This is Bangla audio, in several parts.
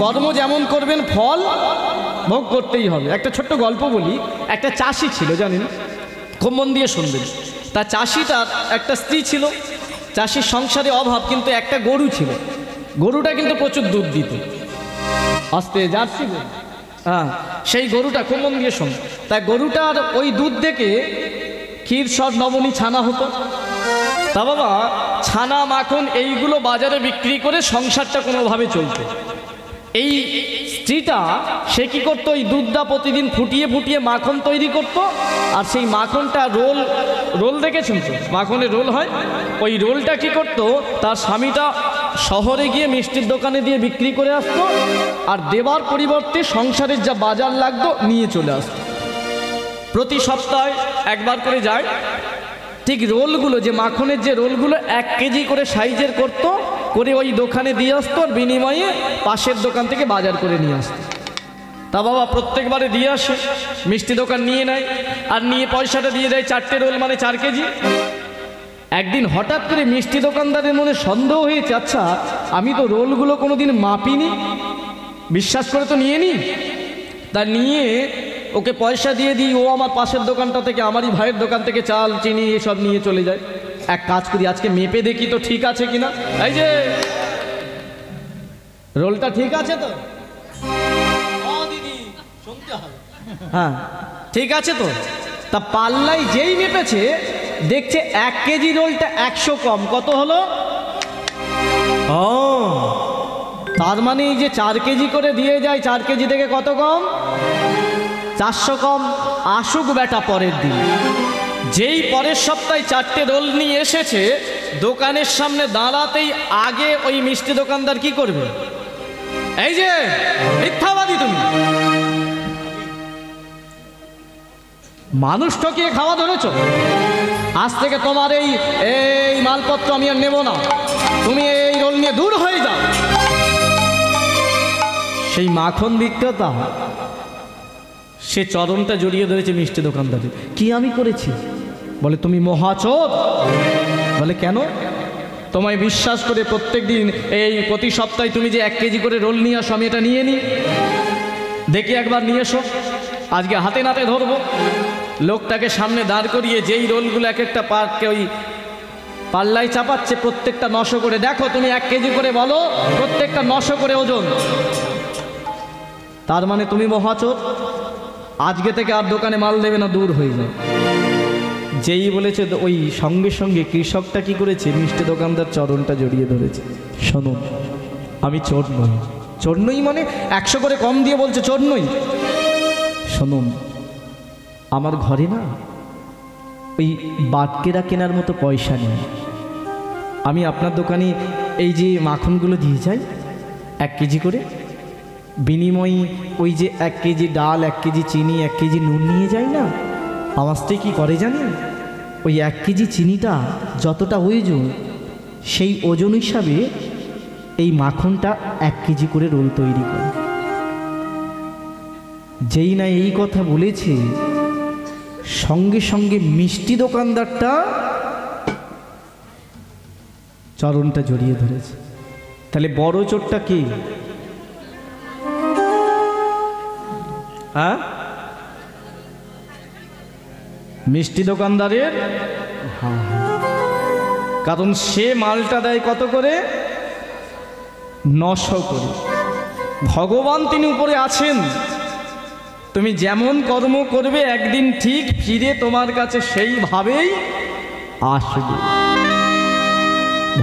কর্ম যেমন করবেন ফল ভোগ করতেই হবে। একটা ছোট্ট গল্প বলি। একটা চাষি ছিল, জানেন, খুব মন দিয়ে শুনবেন। তার চাষিটার একটা স্ত্রী ছিল, চাষির সংসারে অভাব, কিন্তু একটা গরু ছিল। গরুটা কিন্তু প্রচুর দুধ দিত, আস্তে জার্সি গরু। হ্যাঁ, সেই গরুটা খুব মন দিয়ে শুন। তাই গরুটার ওই দুধ থেকে ক্ষীর সর নবনী ছানা হতো। তা বাবা, ছানা মাখন এইগুলো বাজারে বিক্রি করে সংসারটা কোনোভাবে চলতো। এই স্ত্রীটা সে কি করতো, ওই দুধটা প্রতিদিন ফুটিয়ে ফুটিয়ে মাখন তৈরি করত। আর সেই মাখনটা রোল দেখেছেন তো, মাখনের রোল হয়, ওই রোলটা কি করত, তার স্বামীটা শহরে গিয়ে মিষ্টির দোকানে দিয়ে বিক্রি করে আসতো। আর দেবার পরিবর্তে সংসারের যা বাজার লাগতো নিয়ে চলে আসতো। প্রতি সপ্তাহে একবার করে যায়। ঠিক রোলগুলো, যে মাখনের যে রোলগুলো 1 কেজি করে সাইজের করতো, করে ওই দোকানে দিয়ে আসতো। আর বিনিময়ে পাশের দোকান থেকে বাজার করে নিয়ে আসতো। তা বাবা প্রত্যেকবারে দিয়ে আসে, মিষ্টি দোকান নিয়ে নেয়, আর নিয়ে পয়সাটা দিয়ে দেয় 4টে রোল মানে 4 কেজি। একদিন হঠাৎ করে মিষ্টি দোকানদারের মনে সন্দেহ হয়েছে, আচ্ছা আমি তো রোলগুলো কোনোদিন মাপিনি, বিশ্বাস করে তো নিয়ে নিই। তা নিয়ে ওকে পয়সা দিয়ে দিই, ও আমার পাশের দোকানটা থেকে, আমারই ভাইয়ের দোকান থেকে চাল চিনি এসব নিয়ে চলে যায়। এক কাজ করি, আজকে মেপে দেখি তো ঠিক আছে কিনা। এই যে রোলটা ঠিক আছে তো? দিদি শুনতে হবে। হ্যাঁ ঠিক আছে তো। তা পাল্লাই যেই মেপেছে, দেখছে 1 কেজি রোলটা 100 কম। কত হলো? ও, তার মানে এই যে 4 কেজি করে দিয়ে যায়, 4 কেজি থেকে কত কম? 400 কম। আসুক বেটা পরের দিন। যেই পরের সপ্তাহে 4টে রোল নিয়ে এসেছে, দোকানের সামনে দাঁড়াতেই আগে ওই মিষ্টি দোকানদার কি করবে? এই যে মিথ্যাবাদী, তুমি মানুষ ঠকিয়ে খাওয়া ধরেছ, আজ থেকে তোমার এই মালপত্র আমি আর নেব না, তুমি এই রোল নিয়ে দূর হয়ে যাও। সেই মাখন বিক্রেতা সে চরণটা জড়িয়ে ধরেছে মিষ্টি দোকানদারের। কি আমি করেছি? বলে তুমি মহাচোর। বলে কেন? তোমায় বিশ্বাস করে প্রত্যেক দিন এই প্রতি সপ্তাহে তুমি যে 1 কেজি করে রোল নিয়ে আসো, আমি এটা নিয়ে নিই, দেখি একবার নিয়ে এসো, আজকে হাতে নাতে ধরবো। লোকটাকে সামনে দাঁড় করিয়ে যেই রোলগুলো এক একটা পার্কে ওই পাল্লায় চাপাচ্ছে, প্রত্যেকটা 900 করে। দেখো তুমি 1 কেজি করে বলো, প্রত্যেকটা 900 করে ওজন। তার মানে তুমি মহাচোর, আজকে থেকে আর দোকানে মাল দেবে না, দূর হয়ে যাও। যেই বলেছে, ওই সঙ্গে সঙ্গে কৃষকটা কি করেছে, মিষ্টি দোকানদার চরণটা জড়িয়ে ধরেছে। শোনো, আমি চোর নই। চোর নই মানে 100 করে কম দিয়ে বলছে চোর নই। শোনো, আমার ঘরে না ওই বাটকেরা কেনার মতো পয়সা নেই। আমি আপনার দোকানে এই যে মাখনগুলো দিয়ে যাই 1 কেজি করে, বিনিময়ে ওই যে 1 কেজি ডাল, 1 কেজি চিনি, 1 কেজি নুন নিয়ে যাই না, আমার স্ত্রী কী করে জানেন? ওই 1 কেজি চিনিটা যতটা ওজন, সেই ওজন হিসাবে এই মাখনটা 1 কেজি করে রোল তৈরি করে। যেই না এই কথা বলেছে, সঙ্গে সঙ্গে মিষ্টি দোকানদারটা চরণটা জড়িয়ে ধরেছে। তাহলে বড় চোরটা কি? হ্যাঁ, মিষ্টি দোকানদারের। কারণ সে মালটা দেয় কত করে? 900 করে। ভগবান তিনি উপরে আছেন, তুমি যেমন কর্ম করবে একদিন ঠিক ফিরে তোমার কাছে সেইভাবেই আসবে।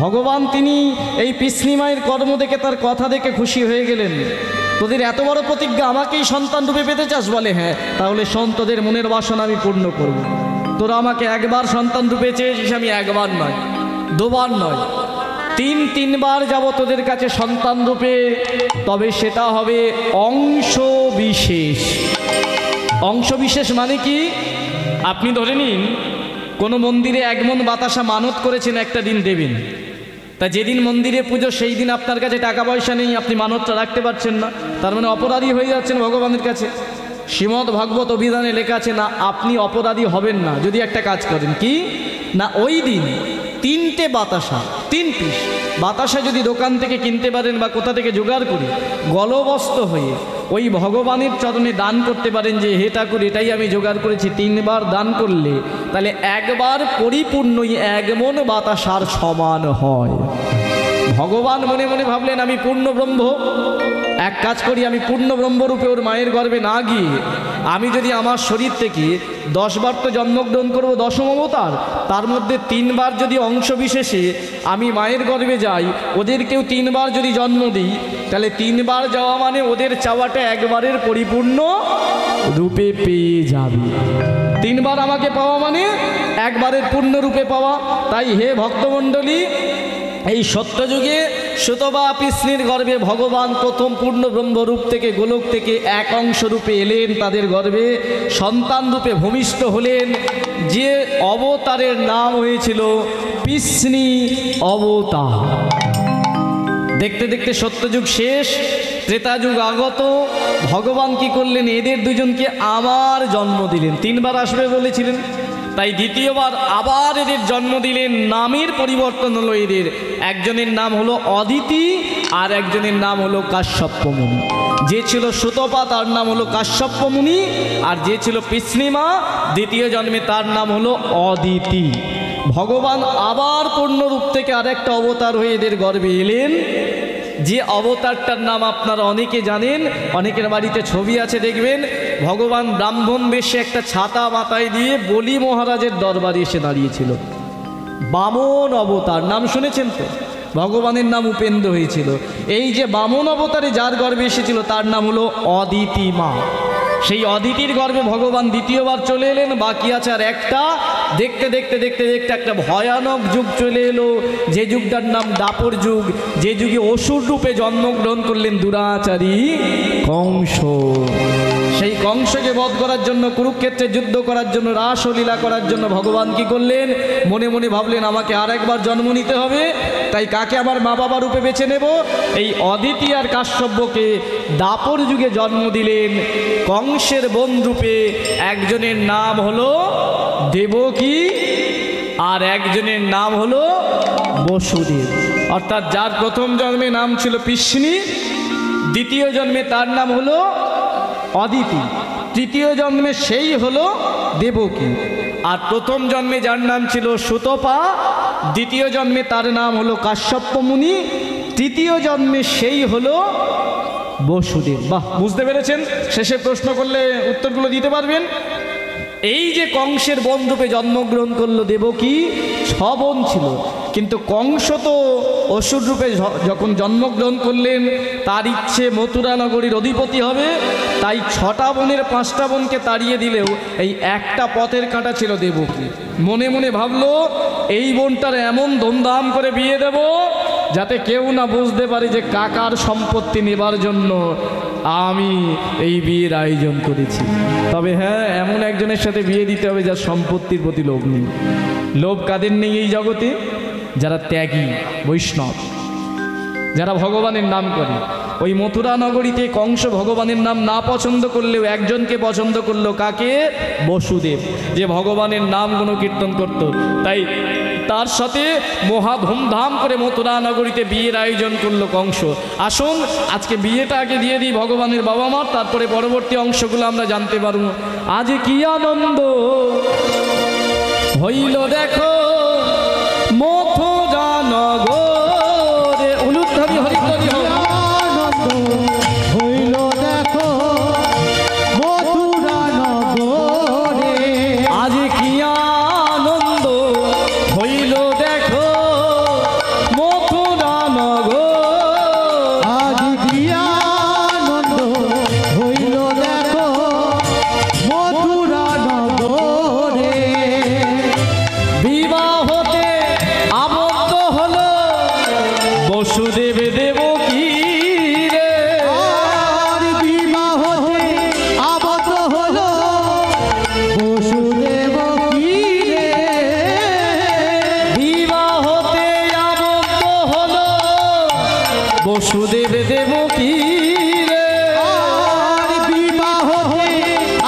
ভগবান তিনি এই পিসনি মায়ের কর্ম দেখে, তার কথা দেখে খুশি হয়ে গেলেন। তোদের এত বড় প্রতিজ্ঞা, আমাকেই সন্তান রূপে পেতে চাস? বলে হ্যাঁ। তাহলে তোদের মনের বাসনা আমি পূর্ণ করব। তোরা আমাকে একবার সন্তান রূপে চেয়েছিস, আমি একবার নয়, 2 বার নয়, 3 বার যাব তোদের কাছে সন্তান রূপে। তবে সেটা হবে অংশ বিশেষ। অংশ বিশেষ মানে কি? আপনি ধরে নিন কোনো মন্দিরে 1 মণ বাতাসা মানত করেছেন, একটা দিন দেবেন। তা যেদিন মন্দিরে পুজো, সেই দিন আপনার কাছে টাকা পয়সা নেই, আপনি মানতটা রাখতে পারছেন না, তার মানে অপরাধী হয়ে যাচ্ছেন ভগবানের কাছে। শ্রীমদ্ ভাগবত অভিধানে লেখা আছে না, আপনি অপরাধী হবেন না যদি একটা কাজ করেন। কি না? ওই দিন 3টে বাতাসা, 3 পিস বাতাসা যদি দোকান থেকে কিনতে পারেন বা কোথা থেকে জোগাড় করে গলবস্ত হয়ে ওই ভগবানের চরণে দান করতে পারেন যে হে ঠাকুর এটাই আমি জোগাড় করেছি, 3 বার দান করলে তাহলে একবার পরিপূর্ণই 1 মণ বাতাসার সমান হয়। ভগবান মনে মনে ভাবলেন আমি পূর্ণ ব্রহ্ম, এক কাজ করি আমি পূর্ণ ব্রহ্মরূপে ওর মায়ের গর্ভে না গিয়ে আমি যদি আমার শরীর থেকে 10 বার তো জন্মগ্রহণ করব 10ম অবতার, তার মধ্যে 3 বার যদি অংশ বিশেষে আমি মায়ের গর্ভে যাই, ওদেরকেও 3 বার যদি জন্ম দিই, তাহলে 3 বার যাওয়া মানে ওদের চাওয়াটা একবারের পরিপূর্ণ রূপে পেয়ে যাবে। 3 বার আমাকে পাওয়া মানে একবারের পূর্ণ রূপে পাওয়া। তাই হে ভক্তমণ্ডলী, এই সত্যযুগে সুতপা পিসনির গর্ভে ভগবান প্রথম পূর্ণ ব্রহ্মরূপ থেকে গোলক থেকে এক অংশ রূপে এলেন, তাদের গর্ভে সন্তান রূপে ভূমিষ্ঠ হলেন। যে অবতারের নাম হয়েছিল পিসনি অবতার। দেখতে দেখতে সত্যযুগ শেষ, ত্রেতাযুগ আগত। ভগবান কি করলেন, এদের দুজনকে আবার জন্ম দিলেন। 3 বার আসবে বলেছিলেন, তাই দ্বিতীয়বার আবার এদের জন্ম দিলেন। নামের পরিবর্তন হলো এদের, একজনের নাম হলো অদিতি আর একজনের নাম হলো কাশ্যপ মুনি। যে ছিল সুতপা তার নাম হলো কাশ্যপ মুনি, আর যে ছিল পিসনিমা দ্বিতীয় জন্মে তার নাম হলো অদিতি। ভগবান আবার পূর্ণরূপ থেকে আরেকটা অবতার হয়ে এদের গর্ভে এলেন। যে অবতারটার নাম আপনারা অনেকে জানেন, অনেকের বাড়িতে ছবি আছে দেখবেন। ভগবান ব্রাহ্মণ বেশে একটা ছাতা মাথায় দিয়ে বলি মহারাজের দরবারে এসে দাঁড়িয়েছিল। বামন অবতার নাম শুনেছেন তো? ভগবানের নাম উপেন্দ্র হয়েছিল। এই যে বামন অবতারে যার গর্ভে এসেছিল তার নাম হলো অদিতি মা। সেই অদিতির গর্ভে ভগবান দ্বিতীয়বার চলে এলেন। বাকি আছে আর একটা। দেখতে দেখতে দেখতে দেখতে একটা ভয়ানক যুগ চলে এলো, যে যুগটার নাম দাপর যুগ। যে যুগে অসুর রূপে জন্মগ্রহণ করলেন দুরাচারী কংস। সেই কংসকে বধ করার জন্য, কুরুক্ষেত্রে যুদ্ধ করার জন্য, রাসলীলা করার জন্য ভগবান কি করলেন, মনে মনে ভাবলেন আমাকে আর একবার জন্ম নিতে হবে। তাই কাকে আমার মা বাবা রূপে বেছে নেব? এই অদিতি আর কাশ্যপকে দাপর যুগে জন্ম দিলেন কংসের বোন রূপে। একজনের নাম হলো দেবকী আর একজনের নাম হলো বসুদেব। অর্থাৎ যার প্রথম জন্মে নাম ছিল পিসনি, দ্বিতীয় জন্মে তার নাম হলো অদিতি, তৃতীয় জন্মে সেই হলো দেবকী। আর প্রথম জন্মে যার নাম ছিল সুতপা, দ্বিতীয় জন্মে তার নাম হলো কাশ্যপ মুনি, তৃতীয় জন্মে সেই হলো বসুদেব। বাহ, বুঝতে পেরেছেন? শেষে প্রশ্ন করলে উত্তরগুলো দিতে পারবেন। এই যে কংসের বোন রূপে জন্মগ্রহণ করলো দেবকী, 6 বোন ছিল, কিন্তু কংস তো অসুর রূপে যখন জন্মগ্রহণ করলেন তার ইচ্ছে মথুরা নগরীর অধিপতি হবে। তাই 6টা বোনের 5টা বোনকে তাড়িয়ে দিলেও এই একটা পথের কাঁটা ছিল দেবকী। মনে মনে ভাবলো এই বোনটার এমন ধুমধাম করে বিয়ে দেব যাতে কেউ না বুঝতে পারে যে কাকার সম্পত্তি নেবার জন্য আমি এই বিয়ের আয়োজন করেছি। তবে হ্যাঁ, এমন একজনের সাথে বিয়ে দিতে হবে যার সম্পত্তির প্রতি লোভ নেই। লোভ কাদের নেই এই জগতে? যারা ত্যাগী বৈষ্ণব, যারা ভগবানের নাম করে। ওই মথুরা নগরীতে কংস ভগবানের নাম না পছন্দ করলেও একজনকে পছন্দ করলো। কাকে? বসুদেব, যে ভগবানের নাম গুণকীর্তন করত। তাই তার সাথে মহা ধুমধাম করে মথুরা নগরীতে বিয়ের আয়োজন করলো কংস। আসুন আজকে বিয়েটা আগে দিয়ে দিই ভগবানের বাবা মার, তারপরে পরবর্তী অংশগুলো আমরা জানতে পারবো। আজ কি আনন্দ হইল দেখো মথুরা নগরে। উলুধ্বনি হরিধ্বনি হোক। হইল দেখো মথুরা নগরে। আজ কি আনন্দ হইল দেখো মথুরা নগর। আজ কি আনন্দ হইল দেখো মথুরা নগরে। বিবাহতে আবদ্ধ হলো বসুদেব দেবকী রে। আর বিবাহতে আবদ্ধ হলো বসুদেব কি রে। বিবাহতে আবদ্ধ হলো বসুদেব দেবকী রে। আর বিবাহতে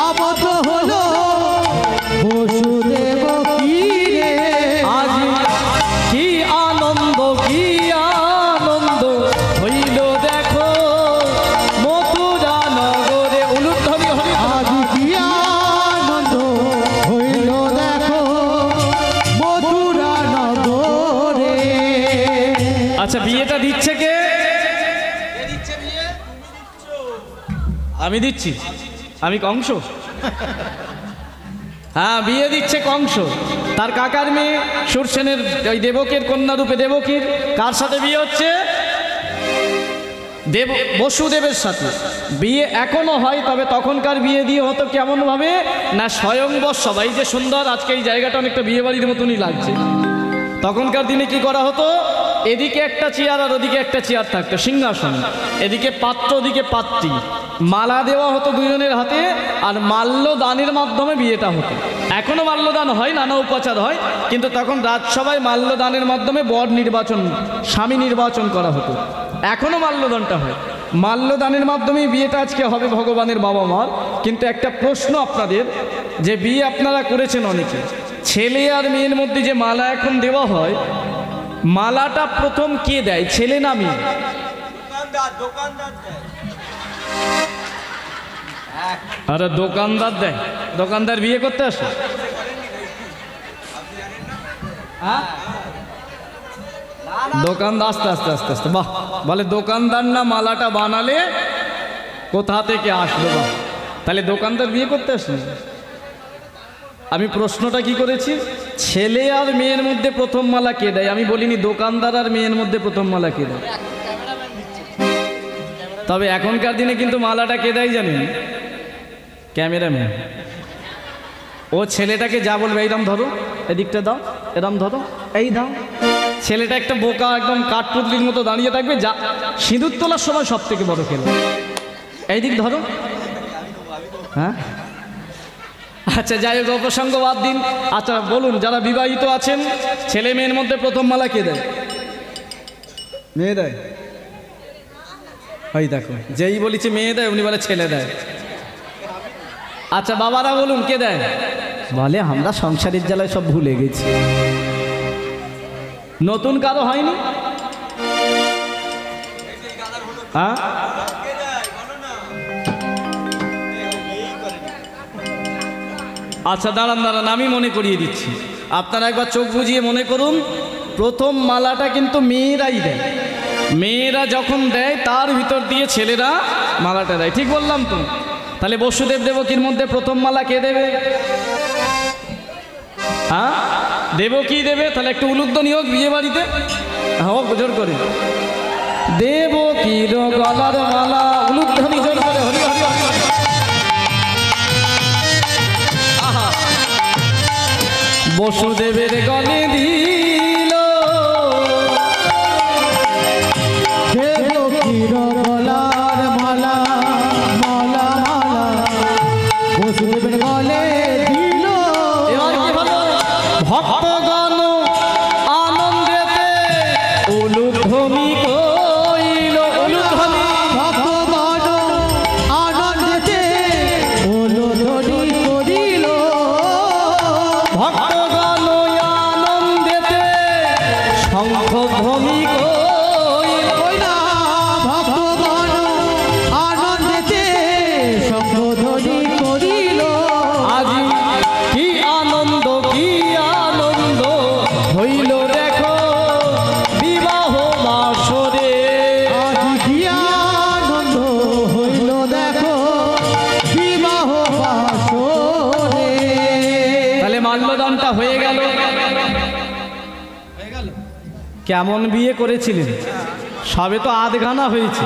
আবদ্ধ হলো বসুদেব কি রে। আজ আচ্ছা বিয়েটা দিচ্ছে কে? আমি দিচ্ছি, আমি কংস। হ্যাঁ, বিয়ে দিচ্ছে কংস, তার কাকার মেয়ে সুরসেনের ওই দেবকের কন্যা রূপে দেবকীর। কার সাথে বিয়ে হচ্ছে? বসুদেবের সাথে বিয়ে এখনো হয়, তবে তখনকার বিয়ে দিয়ে হতো কেমন ভাবে না, স্বয়ংবর সবাই যে সুন্দর, আজকে এই জায়গাটা অনেকটা বিয়ে বাড়ির মতনই লাগছে। তখনকার দিনে কি করা হতো, এদিকে একটা চেয়ার আর ওদিকে একটা চেয়ার থাকতো, সিংহাসন, এদিকে পাত্র ওদিকে পাত্রী, মালা দেওয়া হতো দুজনের হাতে, আর মাল্যদানের মাধ্যমে বিয়েটা হতো। এখনো মাল্যদান হয়, নানা উপাচার হয়, কিন্তু তখন রাজসভায় মাল্যদানের মাধ্যমে বর নির্বাচন, স্বামী নির্বাচন করা হতো। এখনো মাল্যদানটা হয়, মাল্যদানের মাধ্যমেই বিয়েটা আজকে হবে ভগবানের বাবা মার। কিন্তু একটা প্রশ্ন আপনাদের, যে বিয়ে আপনারা করেছেন অনেকে, ছেলে আর মেয়ের মধ্যে যে মালা এখন দেওয়া হয়, মালাটা প্রথম কে দেয়, ছেলে না মেয়ে? আরে দোকানদার দেয়। দোকানদার বিয়ে করতে আসে? দোকানদার আস্তে আস্তে আস্তে আস্তে, বাহ, বলে দোকানদার না মালাটা বানালে কোথা থেকে আসলো? বাহ, তাহলে দোকানদার বিয়ে করতে আসে? আমি প্রশ্নটা কি করেছি, ছেলে আর মেয়ের মধ্যে প্রথম মালা কে দেয়? আমি বলিনি দোকানদার আর মেয়ের মধ্যে প্রথম মালা কে দেয়। তবে এখনকার দিনে কিন্তু মালাটা কে দেয় জানেন? ক্যামেরাম্যান। ও ছেলেটাকে যা বলবে, এইরকম ধরো, এদিকটা দাও, এরম ধরো, এই দাও। ছেলেটা একটা বোকা, একদম কাঠপুতলির মতো দাঁড়িয়ে থাকবে, যা সিঁদুর তোলার সময় সব থেকে বড় খেলো, এই দিক ধরো। হ্যাঁ, আচ্ছা যাই হোক, প্রসঙ্গ বাদ দিন। আচ্ছা বলুন, যারা বিবাহিত আছেন, ছেলে মেয়ের মধ্যে প্রথম মালা কে দেয়? মেয়ে দেয়। ওই দেখো, যেই বলেছে মেয়ে দেয়, উনি বলে ছেলে দেয়। আচ্ছা বাবারা বলুন, কে দেয়? বলে আমরা সংসারের জ্বালায় সব ভুলে গেছি। নতুন কারো হয়নি? হ্যাঁ, আচ্ছা দাঁড়ান দাঁড়ান, আমি মনে করিয়ে দিচ্ছি। আপনারা একবার চোখ বুজিয়ে মনে করুন, প্রথম মালাটা কিন্তু মেয়েরাই দেয়। মেয়েরা যখন দেয়, তার ভিতর দিয়ে ছেলেরা মালাটা দেয়। ঠিক বললাম তো? তাহলে বসুদেব দেবকীর মধ্যে প্রথম মালা কে দেবে? হ্যাঁ, দেবকী দেবে। তাহলে একটু উলুধ্বনি হোক বিয়ে বাড়িতে, হোক জোর করে, দেবকীর গলার মালা, উলুধ্বনি জোর করে, হরি হরি হরি। বসুদেবের গলে দিল দেবকীর গলার মালা, মালা মালা বসুদেবের গলে দিল। এবার কি হলো? ভক্তগণ আনন্দেতে উলুধ্বনি কইল, উলুধ্বনি। ভক্তগণ আনন্দেতে উলুধ্বনি করিল। ভক্তগণ আনন্দেতে শঙ্খধ্বনি কইল। ওই না, ভক্তগণ আনন্দেতে শঙ্খধ্বনি করিল। আজি কি আনন্দ, কি আনন্দ হইল দেখো বিবাহ বাসরে। আজ কি আনন্দ হইল দেখো বিবাহ বাসরে। তাহলে মাল্যদানটা হয়ে গেল। কেমন বিয়ে করেছিলেন? সবে তো আধখানা হয়েছে,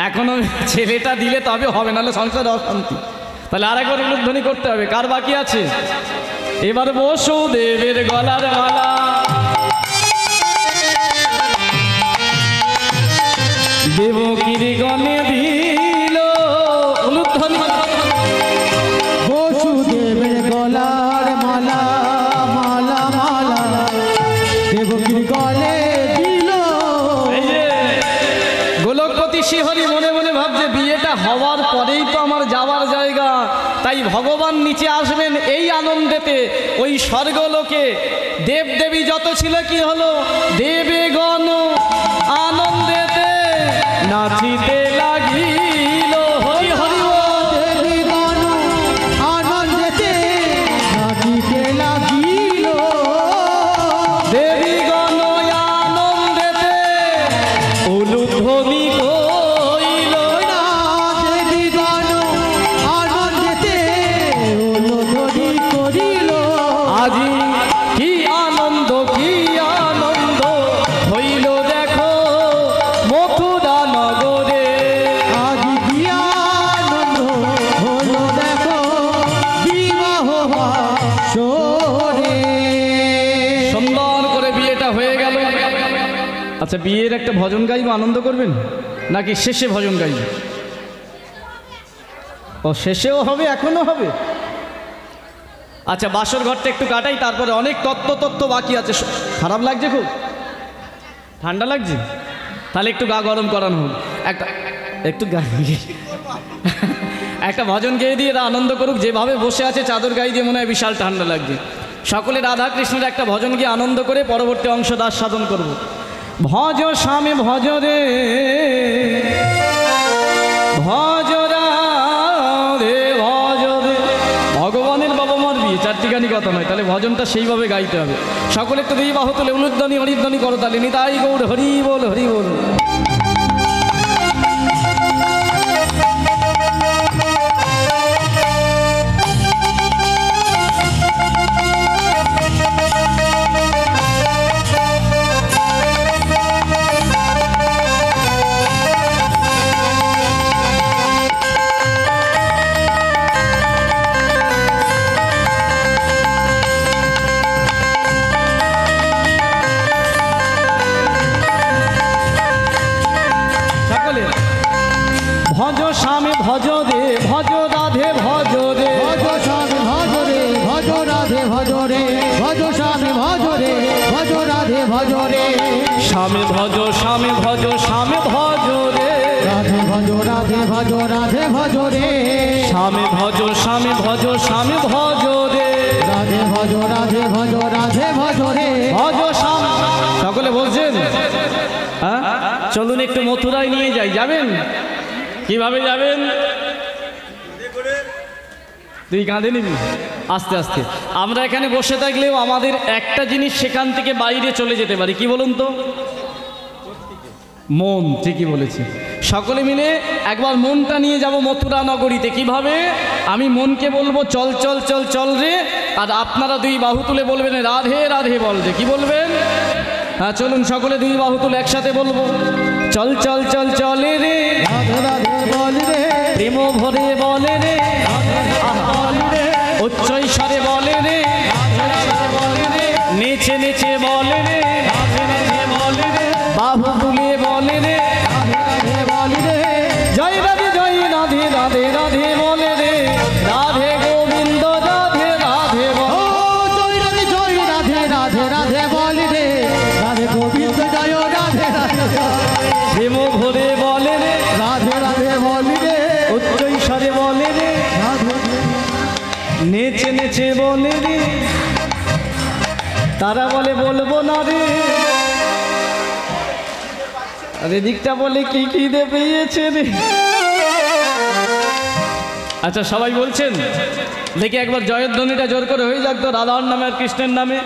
এখনো ছেলেটা দিলে তবে হবে, নাহলে সংসারে অশান্তি। তাহলে আরেকবার উলুধ্বনি করতে হবে। কার বাকি আছে? এবার বসুদেবের গলার মালা, দেবকীর গলে দিল উলুধ্বনি। বসুদেবের গলার মালা, মালা মালা দেবকীর গলে দিল। এই যে গোলকপতি শ্রীহরি মনে মনে ভাবছে, বিয়েটা হওয়ার পরেই তো আমার যাওয়ার জায়গা, তাই ভগবান নিচে আসবেন এই আনন্দেতে, ওই স্বর্গলোকে। দেবদেবী যত ছিল কি হলো, দেবেগণ আনন্দেতে নাচিতে লাগিল, হরি হরি বল। দেবীগণ আনন্দেতে নাচিতে লাগিল। দেবীগণ আনন্দেতে আচ্ছা, বিয়ের একটা ভজন গাইব, আনন্দ করবেন নাকি শেষে ভজন গাইব? ও, শেষেও হবে, এখনো হবে। আচ্ছা, বাসর ঘরটা একটু কাটাই, তারপরে অনেক তত্ত্ব বাকি আছে। খারাপ লাগছে, খুব ঠান্ডা লাগছে, তাহলে একটু গা গরম করানো হোক। একটু একটা ভজন গেয়ে দিয়ে এরা আনন্দ করুক। যেভাবে বসে আছে চাদর গায়ে দিয়ে মনে হয় বিশাল ঠান্ডা লাগছে। সকলে রাধা কৃষ্ণের একটা ভজন গিয়ে আনন্দ করে পরবর্তী অংশ দাস সাধন করব। ভজ স্বামী ভজ রে ভজ রে ভজ রে। ভগবানের বাবা মার বিয়ে, চারটিখানি কথা নয়, তাহলে ভজনটা সেইভাবে গাইতে হবে। সকলে একটু দুই বাহু তুলে উলুধ্বনি হরিধ্বনি করো, তাহলে নিতাই গৌর হরি বল হরি বল। ভজ স্বামী ভজ রে ভজ রাধে ভজ রে ভজ স্বামী ভজ রে ভজ রাধে ভজ রে ভজ স্বামী ভজ রে ভজ রাধে ভজ রে স্বামী ভজ স্বামী ভজ স্বামী ভজ রে রাধে ভজ রাধে ভজ রাধে ভজ রে স্বামী ভজ স্বামী ভজ স্বামী ভজ রে রাধে ভজ রাধে ভজ রাধে ভজ রে ভজ স্বামী। সকলে বলছেন? হ্যাঁ, চলুন একটু মথুরায় নিয়ে যাই। যাবেন? কিভাবে যাবেন? তুই কাঁধে নিবি আস্তে আস্তে। আমরা এখানে বসে থাকলেও আমাদের একটা জিনিস সেখান থেকে বাইরে চলে যেতে পারি। কি বলুন তো? মন। ঠিকই বলেছি। সকলে মিলে একবার মনটা নিয়ে যাব মথুরা নগরীতে। কিভাবে? আমি মনকে বলবো চল চল চল চল রে, আর আপনারা দুই বাহু তুলে বলবেন রাধে রাধে বল রে। কি বলবেন? হ্যাঁ, চলুন সকলে দুই বাহু তুলে একসাথে বলবো চল চল চল চলে রে রাধে রাধে বল রে প্রেম ভরে বলে রে উচ্চৈস্বরে বলে রে নেচে নেচে বলে রে বলে রে বাহু তুলে বলে রে বল রে জয় রাধে জয় রাধে রাধে রাধে বলে রে রাধে গোবিন্দ রাধে রাধে বল। ও জয় রাধে রাধে রাধে বল রে রাধে গোবিন্দ জয় রাধে রাধে প্রেম ভরে বলে রে রাধে রাধে বল রে উচ্চৈস্বরে বলে রে রাধে নেচে নেচে বলে রে তারা বলে বলবো না রে। আর এদিকটা বলে কি কি দে পেয়েছে রে। আচ্ছা, সবাই বলছেন? দেখি একবার জয়ধ্বনিটা জোর করে হয়ে যাক তো, রাধার নামে আর কৃষ্ণের নামে।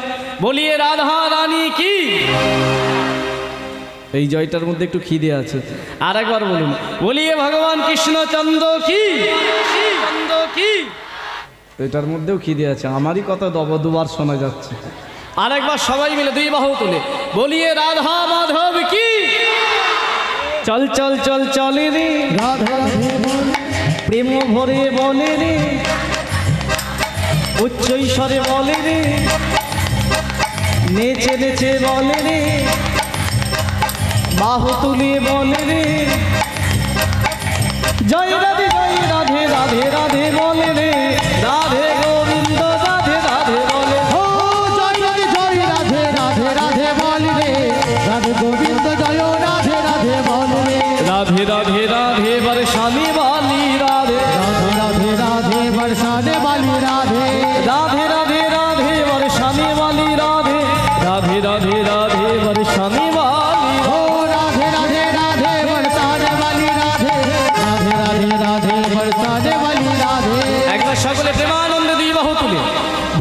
বলিয়ে রাধা রানী কি। এই জয়টার মধ্যে একটু খিদে আছে। আর একবার বলুন, বলিয়ে ভগবান কৃষ্ণচন্দ্র কি চন্দ্র কি। এটার মধ্যেও খিদে আছে। আমারই কথা দুবার শোনা যাচ্ছে। আর একবার সবাই মিলে দুই বাহু তুলে বলিয়ে রাধা মাধব কি। চল চল চল চলে রে রাধে রাধে বল প্রেম ভরে বলে রে উচ্চৈস্বরে বলে রে নেচে নেচে বলে রে বাহু তুলে বলে রে জয় রাধে রাধে রাধে বলে রে রাধে গোবিন্দ রাধে রাধে বলে। ও জয় রাধে রাধে রাধে বল রে রাধে গোবিন্দ জয় রাধে রাধে বল রে রাধে রাধে রাধে বর্ষানি বালি রাধে রাধে রাধে রাধে বর্ষানে বালি রাধে রাধে রাধে রাধে বর্ষানি বালি রাধে রাধে রাধে রাধে বর্ষানি বালি। ও রাধে রাধে রাধে বর্ষানে বালি রাধে রাধে রাধে রাধে বর্ষানে বালি রাধে একবার সকলে প্রেমানন্দে দুই বাহু তুলে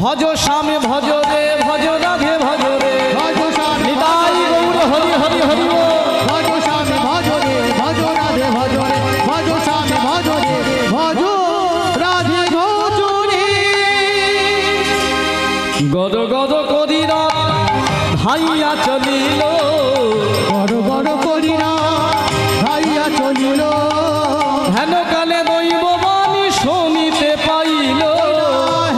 ভজ স্বামী ভজ রে ভজ রাধে ভজ রে ভজ স্বামী নিতাই গৌর হরি হরি হরি বল। ভজ স্বামী ভজ রে ভজ রাধে ভজ রে ভজ স্বামী ভজ রে ভজ রাধে ভজ রে গদ গদ করি রাত ভাইয়া চলিল বড় বড় করিনা ভাইয়া চলিল হেন কালে দৈব বাণী শুনিতে পাইল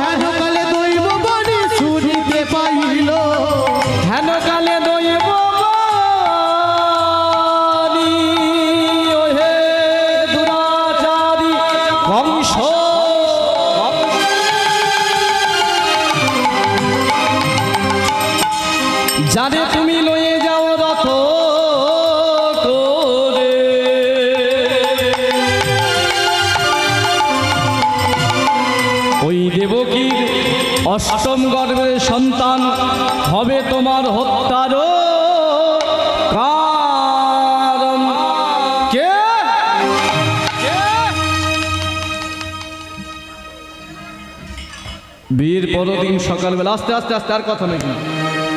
হেন কালে দৈব বাণী শুনিতে পাইল হেন কালে দৈব গর্ভের সন্তান হবে তোমার হত্যার কারণ। কে? বিয়ের পরদিন সকালবেলা, আস্তে আস্তে আস্তে, আর কথা নাকি,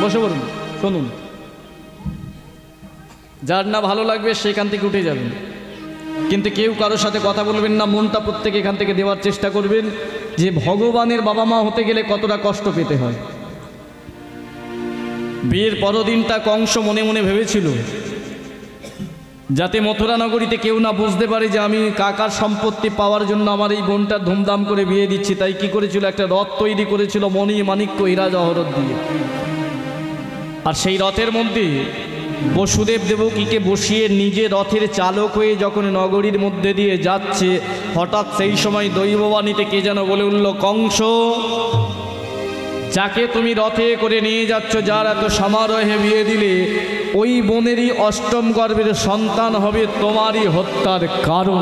বসে পড়ুন, শুনুন। যার না ভালো লাগবে সেখান থেকে উঠে যাবেন, কিন্তু কেউ কারোর সাথে কথা বলবেন না। মনটা প্রত্যেকে এখান থেকে দেওয়ার চেষ্টা করবেন যে ভগবানের বাবা মা হতে গেলে কতটা কষ্ট পেতে হয়। বিয়ের পরদিনটা কংস মনে মনে ভেবেছিল যাতে মথুরা নগরীতে কেউ না বুঝতে পারে যে আমি কাকার সম্পত্তি পাওয়ার জন্য আমার এই বোনটা ধুমধাম করে বিয়ে দিচ্ছি। তাই কি করেছিল, একটা রথ তৈরি করেছিল মণি মাণিক্য হীরা জহরত দিয়ে। আর সেই রথের মধ্যে বসুদেব দেবকীকে বসিয়ে নিজে রথের চালক হয়ে যখন নগরীর মধ্যে দিয়ে যাচ্ছে, হঠাৎ সেই সময় দৈববাণীতে কে যেন বলে উঠল, কংস, যাকে তুমি রথে করে নিয়ে যাচ্ছ, যার এত সমারোহে বিয়ে দিলে, ওই বোনেরই অষ্টম গর্ভের সন্তান হবে তোমারই হত্যার কারণ।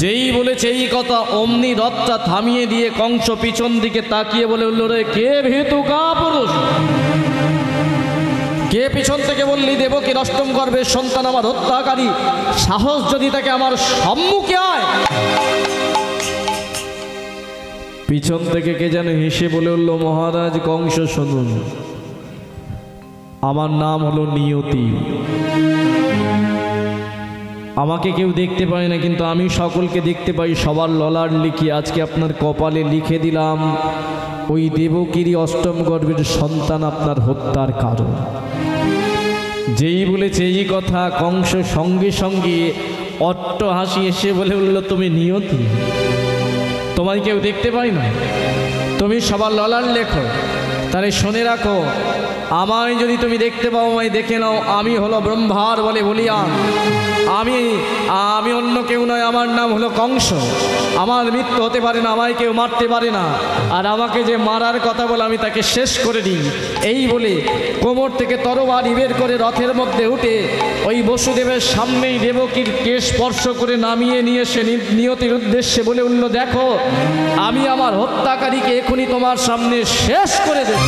যেই বলেছে এই কথা, অমনি রথটা থামিয়ে দিয়ে কংস পিছন দিকে তাকিয়ে বলে উঠল, রে কে ভীতু কাপুরুষ, কে পিছন থেকে বললি দেবকীর অষ্টম গর্ভের সন্তান আমার হত্যাকারী? সাহস যদি তাকে আমার সম্মুখে আয়। পিছন থেকে কে যেন হেসে বলে উঠল, মহারাজ কংস শুনুন, আমার নাম হলো নিয়তি। আমাকে কেউ দেখতে পায় না, কিন্তু আমি সকলকে দেখতে পাই। সবার ললাট লিখি আজকে আপনার কপালে লিখে দিলাম, ওই দেবকীরই অষ্টম গর্ভের সন্তান আপনার হত্যার কারণ। যেই বলেছে এই কথা, কংস সঙ্গে সঙ্গে অট্ট হাসি এসে বলে উঠল, তুমি নিয়তি, তোমায় কেউ দেখতে পায় না, তুমি সবার ললাট লেখো। তাহলে শুনে রাখো, আমায় যদি তুমি দেখতে পাও, আমায় দেখে নাও, আমি হলো ব্রহ্মার বলে বলিয়ান। আমি অন্য কেউ নয়, আমার নাম হলো কংস। আমার মৃত্যু হতে পারে না, আমায় কেউ মারতে পারে না। আর আমাকে যে মারার কথা বলে আমি তাকে শেষ করে দিই। এই বলে কোমর থেকে তরবারি বের করে রথের মধ্যে উঠে ওই বসুদেবের সামনেই দেবকীর কেশ স্পর্শ করে নামিয়ে নিয়ে এসে নিয়তির উদ্দেশ্যে বলে উঠল, দেখো আমি আমার হত্যাকারীকে এখনই তোমার সামনে শেষ করে দেব।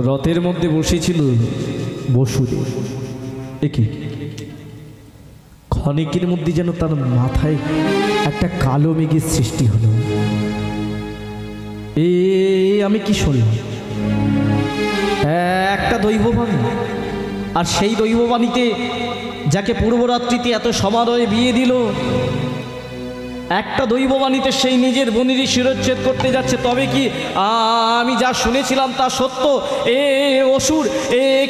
রথের মধ্যে বসেছিল বসুদেব। একই ক্ষণিকের মধ্যে যেন তার মাথায় একটা কালো মেঘের সৃষ্টি হলো। আমি কি শুনলাম? একটা দৈববাণী, আর সেই দৈববাণীতে যাকে পূর্বরাত্রিতে এত সমারোহে বিয়ে দিল, একটা দৈববাণীতে সেই নিজের বোনেরই শিরচ্ছেদ করতে যাচ্ছে। তবে কি আমি যা শুনেছিলাম তা সত্য? অসুর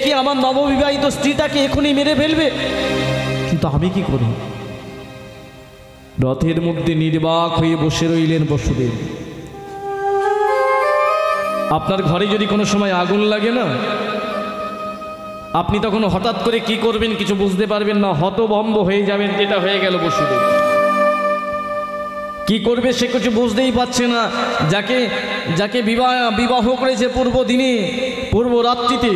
কি আমার নববিবাহিত স্ত্রীটাকে এখনই মেরে ফেলবে? কিন্তু আমি কি করি? রথের মধ্যে নির্বাক হয়ে বসে রইলেন বসুদেব। আপনার ঘরে যদি কোনো সময় আগুন লাগে না, আপনি তখন হঠাৎ করে কি করবেন কিছু বুঝতে পারবেন না, হতভম্ব হয়ে যাবেন। যেটা হয়ে গেল বসুদেব। কি করবে সে কিছু বুঝতেই পারছে না। যাকে বিবাহ করেছে পূর্ব দিনে, পূর্ব রাত্রিতে,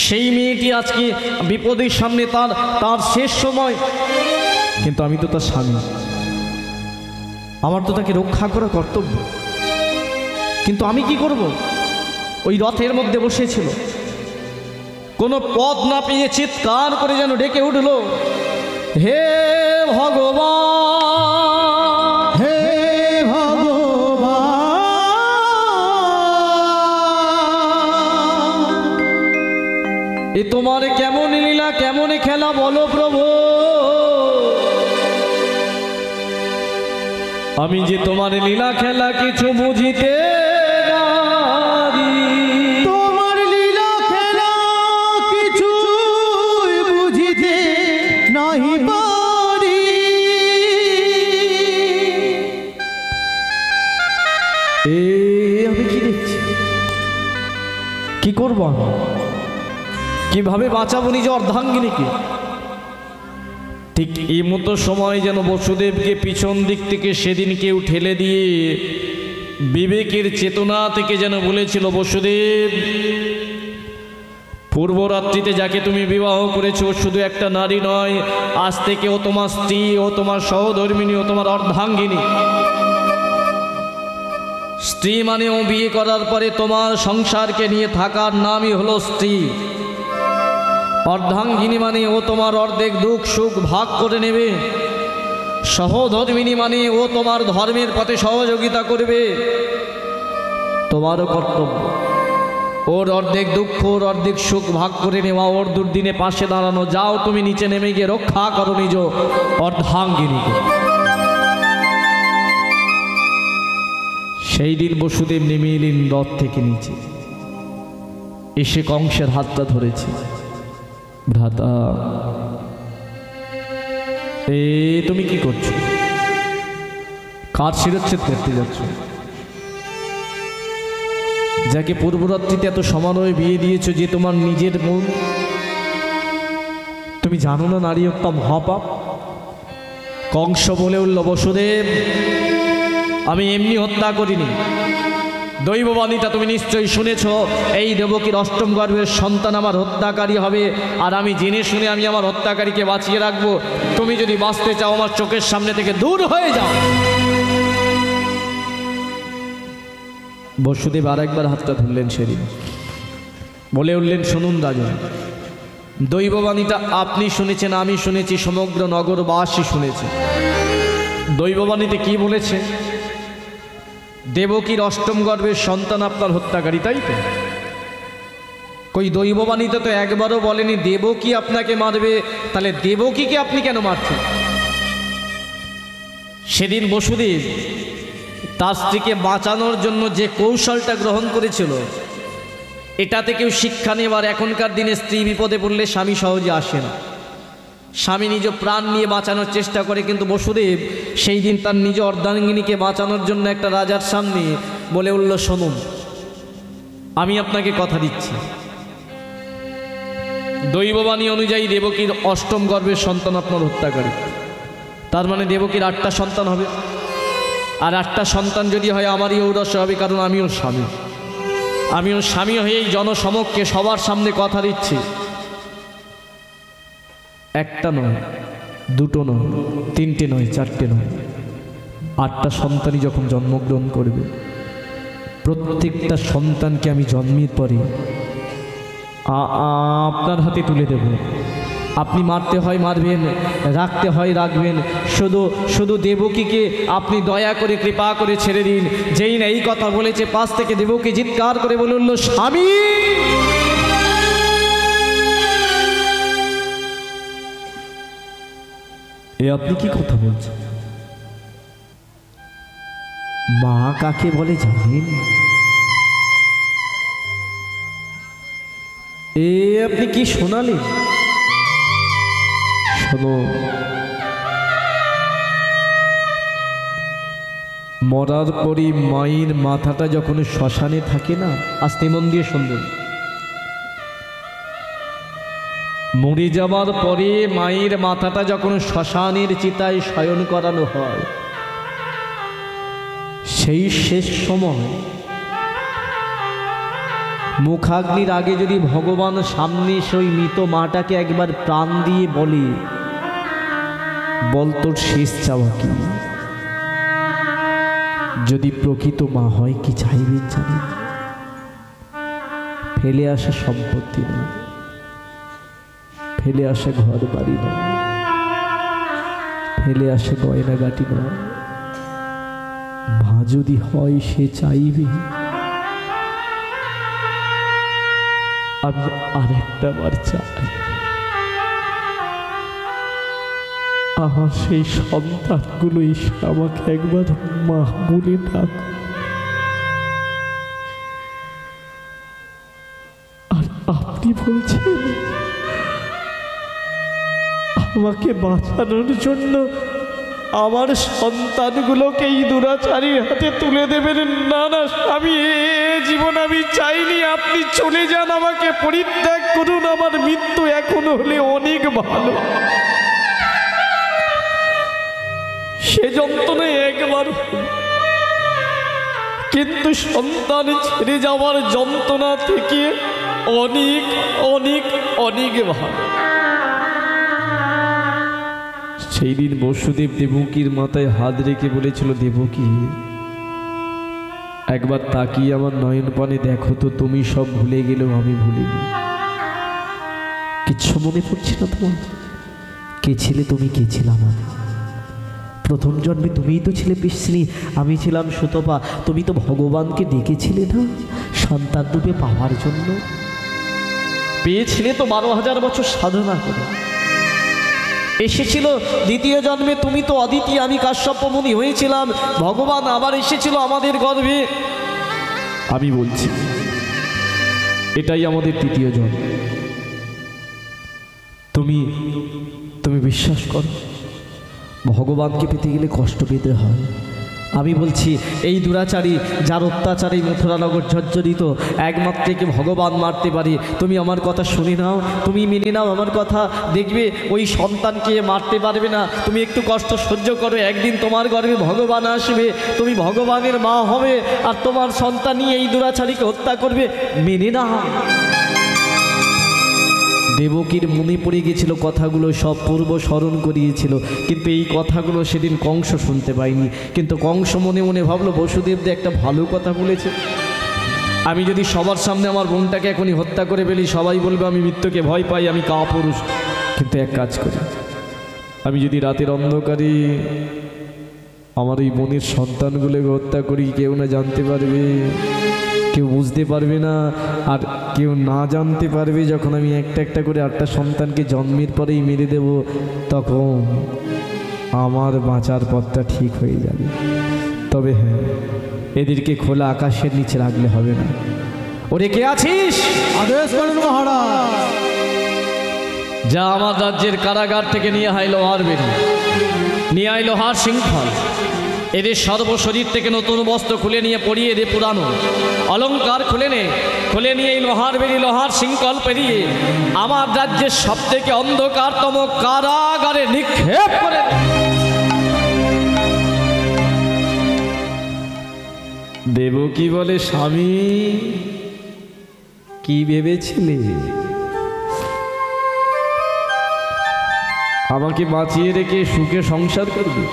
সেই মেয়েটি আজকে বিপদের সামনে, তার শেষ সময়। কিন্তু আমি তো তার স্বামী, আমার তো তাকে রক্ষা করা কর্তব্য। কিন্তু আমি কি করব? ওই রথের মধ্যে বসেছিল, কোনো পথ না পেয়ে চিৎকার করে যেন ডেকে উঠল, হে ভগবান, হে ভগবান, এ তোমার কেমন লীলা, কেমন খেলা বলো প্রভু। আমি যে তোমার লীলা খেলা কিছু বুঝিতে পারি। তোমার লীলা খেলা কিছু বুঝিতে নাহি পারি। আমি কি দেখছি? কি করবো আমি? কিভাবে বাঁচাবো নিজ অর্ধাঙ্গিনীকে? ঠিক এই মতো সময় যেন বসুদেবকে পিছন দিক থেকে সেদিন কেউ ঠেলে দিয়ে বিবেকের চেতনা থেকে যেন বলেছিল, বসুদেব পূর্বরাত্রিতে যাকে তুমি বিবাহ করেছো শুধু একটা নারী নয়, আজ থেকে ও তোমার স্ত্রী, ও তোমার সহধর্মিণী, ও তোমার অর্ধাঙ্গিনী। স্ত্রী মানে ও বিয়ে করার পরে তোমার সংসারকে নিয়ে থাকার নামই হলো স্ত্রী। অর্ধাঙ্গিনী মানে ও তোমার অর্ধেক দুঃখ সুখ ভাগ করে নেবে। সহধর্মিণী মানে ও তোমার ধর্মের পথে সহযোগিতা করবে। তোমারও কর্তব্য ওর অর্ধেক দুঃখ, ওর অর্ধেক সুখ ভাগ করে নেওয়া, ওর দুর্দিনে পাশে দাঁড়ানো। যাও তুমি নিচে নেমে গিয়ে রক্ষা করো নিজ অর্ধাঙ্গিনীকে। সেই দিন বসুদেব নেমে এলেন রথ থেকে নিচে, এসে কংসের হাতটা ধরেছে। ভ্রাতা, তুমি কি করছো? কার শিরচ্ছেদ করতে যাচ্ছ? যাকে পূর্বরাত্রিতে এত সমারোহে বিয়ে দিয়েছো, যে তোমার নিজের মন, তুমি জানো না নারী হত্যা মহাপাপ? কংস বলে উঠল, বসুদেব আমি এমনি হত্যা করিনি। দৈববাণীটা তুমি নিশ্চয়ই শুনেছ, এই দেবকীর অষ্টম গর্ভের সন্তান আমার হত্যাকারী হবে, আর আমি জেনে শুনে আমি আমার হত্যাকারীকে বাঁচিয়ে রাখবো। তুমি যদি বাঁচতে চাও আমার চোখের সামনে থেকে দূর হয়ে যাও। বসুদেব আর একবার হাতটা ধরলেন সেদিন, বলে উঠলেন, শুনুন রাজন, দৈববাণীটা আপনি শুনেছেন, আমি শুনেছি, সমগ্র নগরবাসী শুনেছে। দৈববাণীতে কি বলেছে? দেবকীর অষ্টম গর্ভের সন্তান আপনার হত্যাকারী, তাই তো? কই দৈববাণীতে তো একবারও বলেনি দেবকী আপনাকে মারবে। তাহলে দেবকীকে আপনি কেন মারছেন? সেদিন বসুদেব তার স্ত্রীকে বাঁচানোর জন্য যে কৌশলটা গ্রহণ করেছিল, এটাতে কেউ শিক্ষা নেবার। এখনকার দিনে স্ত্রী বিপদে পড়লে স্বামী সহজে আসে না, স্বামী নিজ প্রাণ নিয়ে বাঁচানোর চেষ্টা করে। কিন্তু বসুদেব সেই দিন তার নিজ অর্ধাঙ্গিনীকে বাঁচানোর জন্য একটা রাজার সামনে বলে উঠল, শুনুন আমি আপনাকে কথা দিচ্ছি, দৈববাণী অনুযায়ী দেবকীর অষ্টম গর্ভের সন্তান আপনার হত্যাকারী। তার মানে দেবকীর 8টা সন্তান হবে, আর 8টা সন্তান যদি হয় আমারই ঔরসে হবে, কারণ আমিও স্বামী হয়ে এই জনসমক্ষে সবার সামনে কথা দিচ্ছি, একটা নয়, দুটো নয়, তিনটে নয়, চারটে নয়, 8টা সন্তানই যখন জন্মগ্রহণ করবে, প্রত্যেকটা সন্তানকে আমি জন্মের পরে আপনার হাতে তুলে দেব। আপনি মারতে হয় মারবেন, রাখতে হয় রাখবেন, শুধু দেবকীকে আপনি দয়া করে কৃপা করে ছেড়ে দিন। যেই না এই কথা বলেছে, পাশ থেকে দেবকী চিৎকার করে বলে উঠল, স্বামী! এ আপনি কি কথা বলছেন? মা কাকে বলে জানেন? এ আপনি কি শোনালেন? শোনো, মরার পরে মায়ের মাথাটা যখন শ্মশানে থাকে না, আস্তে মন দিয়ে শুনবেন, মরে যাবার পরে মায়ের মাথাটা যখন শ্মশানের চিতায় শয়ন করানো হয়, সেই শেষ সময় মুখাগ্নির আগে যদি ভগবান সামনে সেই মৃত মাটাকে একবার প্রাণ দিয়ে বলে, বল তোর শেষ চাওয়া কি? যদি প্রকৃত মা হয় কি চাইবেন জানেন? ফেলে আসা সম্পত্তি নয়, ফেলে আসা ঘর বাড়ি নয়, ফেলে আসা গয়নাগাটি নয়, মা যদি হয় সে চাইবে আমি আর একটা বার চাই, আমার সেই সন্তানগুলো এসে আমাকে একবার মা বলে ডাক। আর আপনি বলছেন আমাকে বাঁচানোর জন্য আমার সন্তানগুলোকে এই দুরাচারীর হাতে তুলে দেবেন? না না স্বামী, জীবন আমি চাইনি, আপনি চলে যান, আমাকে পরিত্যাগ করুন, আমার মৃত্যু এখন হলে অনেক ভালো। সে যন্ত্রণায় একবার, কিন্তু সন্তান ছেড়ে যাওয়ার যন্ত্রণা থেকে অনেক অনেক অনেক ভালো। সেই দিন বসুদেব দেবকীর মাথায় হাত রেখে বলেছিল, দেবকী একবার তাকিয়ে আমার নয়ন পানে দেখো তো, তুমি সব ভুলে গেলেও আমি ভুলিনি। কিচ্ছু মনে পড়ছে না তোমার? কে ছিলে তুমি, কে ছিলাম আমি? প্রথম জন্মে তুমিই তো ছিলে পিসনি, আমি ছিলাম সুতপা। তুমি তো ভগবানকে ডেকেছিলে না সন্তান রূপে পাওয়ার জন্য, পেয়েছিলে তো 12,000 বছর সাধনা করে। এসেছিল দ্বিতীয় জন্মে, তুমি তো অদিতি, আমি কাশ্যপ মুনি হয়েছিলাম। ভগবান আবার এসেছিল আমাদের গর্ভে। আমি বলছি এটাই আমাদের তৃতীয় জন্ম। তুমি তুমি বিশ্বাস করো, ভগবানকে পেতে গেলে কষ্ট পেতে হয়। আমি বলছি এই দুরাচারী যার অত্যাচারী মথুরানগর জর্জরিত, একমাত্র কি ভগবান মারতে পারে। তুমি আমার কথা শুনে নাও, তুমি মেনে নাও আমার কথা, দেখবে ওই সন্তানকে মারতে পারবে না। তুমি একটু কষ্ট সহ্য করো, একদিন তোমার গর্ভে ভগবান আসবে, তুমি ভগবানের মা হবে, আর তোমার সন্তান নিয়ে এই দুরাচারীকে হত্যা করবে। মেনে নাও। দেবকীর মনে পড়ে গেছিল কথাগুলো, সব পূর্ব স্মরণ করিয়েছিল, কিন্তু এই কথাগুলো সেদিন কংস শুনতে পায়নি। কিন্তু কংস মনে মনে ভাবলো, বসুদেব একটা ভালো কথা বলেছে। আমি যদি সবার সামনে আমার বোনটাকে এখনই হত্যা করে ফেলি, সবাই বলবে আমি মৃত্যুকে ভয় পাই, আমি কাপুরুষ। কিন্তু এক কাজ করি, আমি যদি রাতের অন্ধকারে আমার এই বোনের সন্তানগুলোকে হত্যা করি, কেউ না জানতে পারবে, কেউ বুঝতে পারবে না, আর কেউ না জানতে পারবে। যখন আমি একটা একটা করে 8টা সন্তানকে জন্মের পরেই মেরে দেব, তখন আমার বাঁচার পথটা ঠিক হয়ে যাবে। তবে হ্যাঁ, এদেরকে খোলা আকাশের নিচে রাখলে হবে না। ওরে কে আছিস? আদেশ করুন মহারাজ। যা আমার রাজ্যের কারাগার থেকে নিয়ে আয় লোহার বেরি, নিয়ে আয় লোহার শৃঙ্খল। এদের সর্বশরীর থেকে নতুন বস্ত্র খুলে নিয়ে পরিয়ে দে পুরানো অলঙ্কার, খুলে নিয়ে এই লোহার বেরি, লোহার শৃঙ্খল পেরিয়ে আমার রাজ্যের সব থেকে অন্ধকারতম কারাগারে নিক্ষেপ করে দে। দেবকী বলে, স্বামী কি ভেবেছিলে আমাকে বাঁচিয়ে রেখে সুখে সংসার করবে,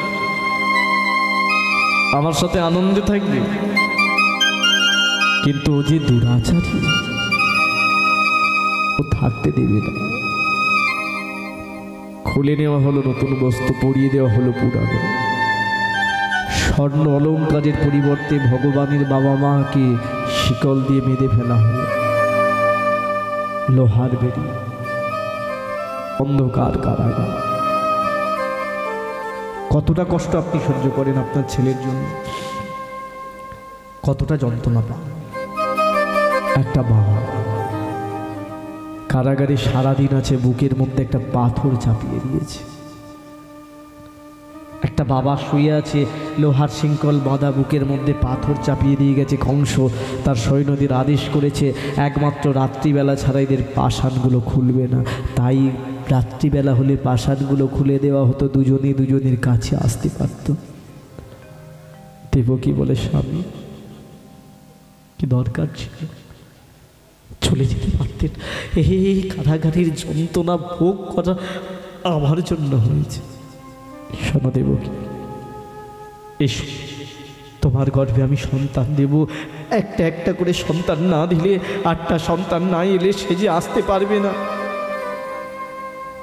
আমার সাথে আনন্দে থাকবে? কিন্তু ও যে দুরাচারী, ও থাকতে দেবে না। খুলে নেওয়া হলো নতুন বস্ত্র, পরিয়ে দেওয়া হলো পুরানো। স্বর্ণ অলঙ্কারের পরিবর্তে ভগবানের বাবা মাকে শিকল দিয়ে বেঁধে ফেলা হলো। লোহার বেরি, অন্ধকার কারাগার। কতটা কষ্ট আপনি সহ্য করেন আপনার ছেলের জন্য, কতটা যন্ত্রণা পান। একটা বাবা কারাগারে সারাদিন আছে, বুকের মধ্যে একটা পাথর চাপিয়ে দিয়েছে। একটা বাবা শুয়ে আছে, লোহার শৃঙ্খল বাঁধা, বুকের মধ্যে পাথর চাপিয়ে দিয়ে গেছে কংস। তার সৈন্যদের আদেশ করেছে একমাত্র রাত্রিবেলা ছাড়া এদের পাষাণগুলো খুলবে না। তাই রাত্রিবেলা হলে পাষাণগুলো খুলে দেওয়া হতো, দুজনে দুজনের কাছে আসতে পারত। দেবকী বলে, স্বামী কি দরকার ছিল, চলে যেতে পারতেন। এই কারাগারের যন্ত্রণা ভোগ করা আমার জন্য হয়েছে। শোনো দেবকী, এসো, তোমার গর্ভে আমি সন্তান দেব। একটা একটা করে সন্তান না দিলে, 8টা সন্তান না এলে সে যে আসতে পারবে না।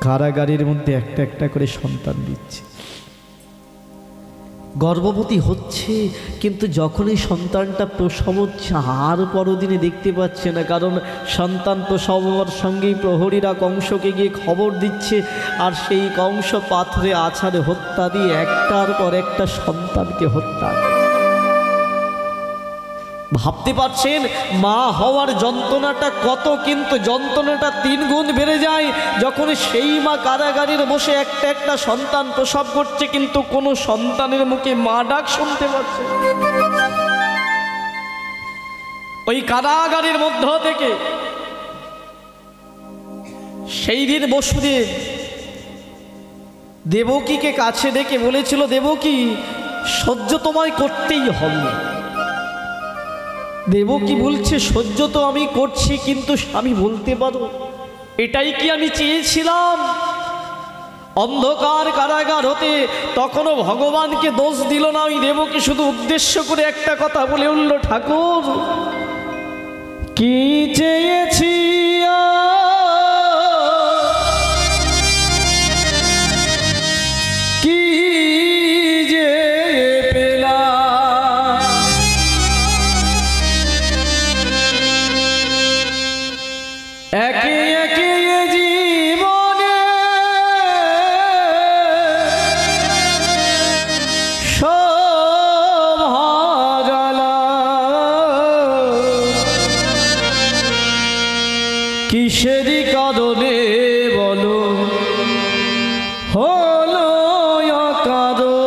কারাগারের মধ্যে একটা একটা করে সন্তান দিচ্ছে। গর্ভবতী হচ্ছে, কিন্তু যখন এই সন্তানটা প্রসব হচ্ছে আর পরদিনে দেখতে পাচ্ছে না, কারণ সন্তান প্রসব হওয়ার সঙ্গেই প্রহরীরা কংসকে গিয়ে খবর দিচ্ছে, আর সেই কংস পাথরে আছাড়ে হত্যা দিয়ে একটার পর একটা সন্তানকে হত্যা। ভাবতে পারছেন মা হওয়ার যন্ত্রণাটা কত, কিন্তু যন্ত্রণাটা 3 গুণ বেড়ে যায় যখন সেই মা কারাগারের বসে একটা একটা সন্তান প্রসব করছে, কিন্তু কোনো সন্তানের মুখে মা ডাক শুনতে পাচ্ছে। ওই কারাগারের মধ্য থেকে সেই দিন বসুদেব দেবকীকে কাছে ডেকে বলেছিল, দেবকী সহ্য তোমায় করতেই হবে। দেবকী বলছে সহ্য তো আমি করছি, কিন্তু আমি বলতে পারো এটাই কি আমি চেয়েছিলাম? অন্ধকার কারাগার হতে তখনও ভগবানকে দোষ দিল না। ওই দেবকী শুধু উদ্দেশ্য করে একটা কথা বলে উঠল, ঠাকুর কি চেয়েছি কি যে পেলাম, একে একে জীবনে সব হারালাম, কিসেরই কারণে বলো হলো অকারণ,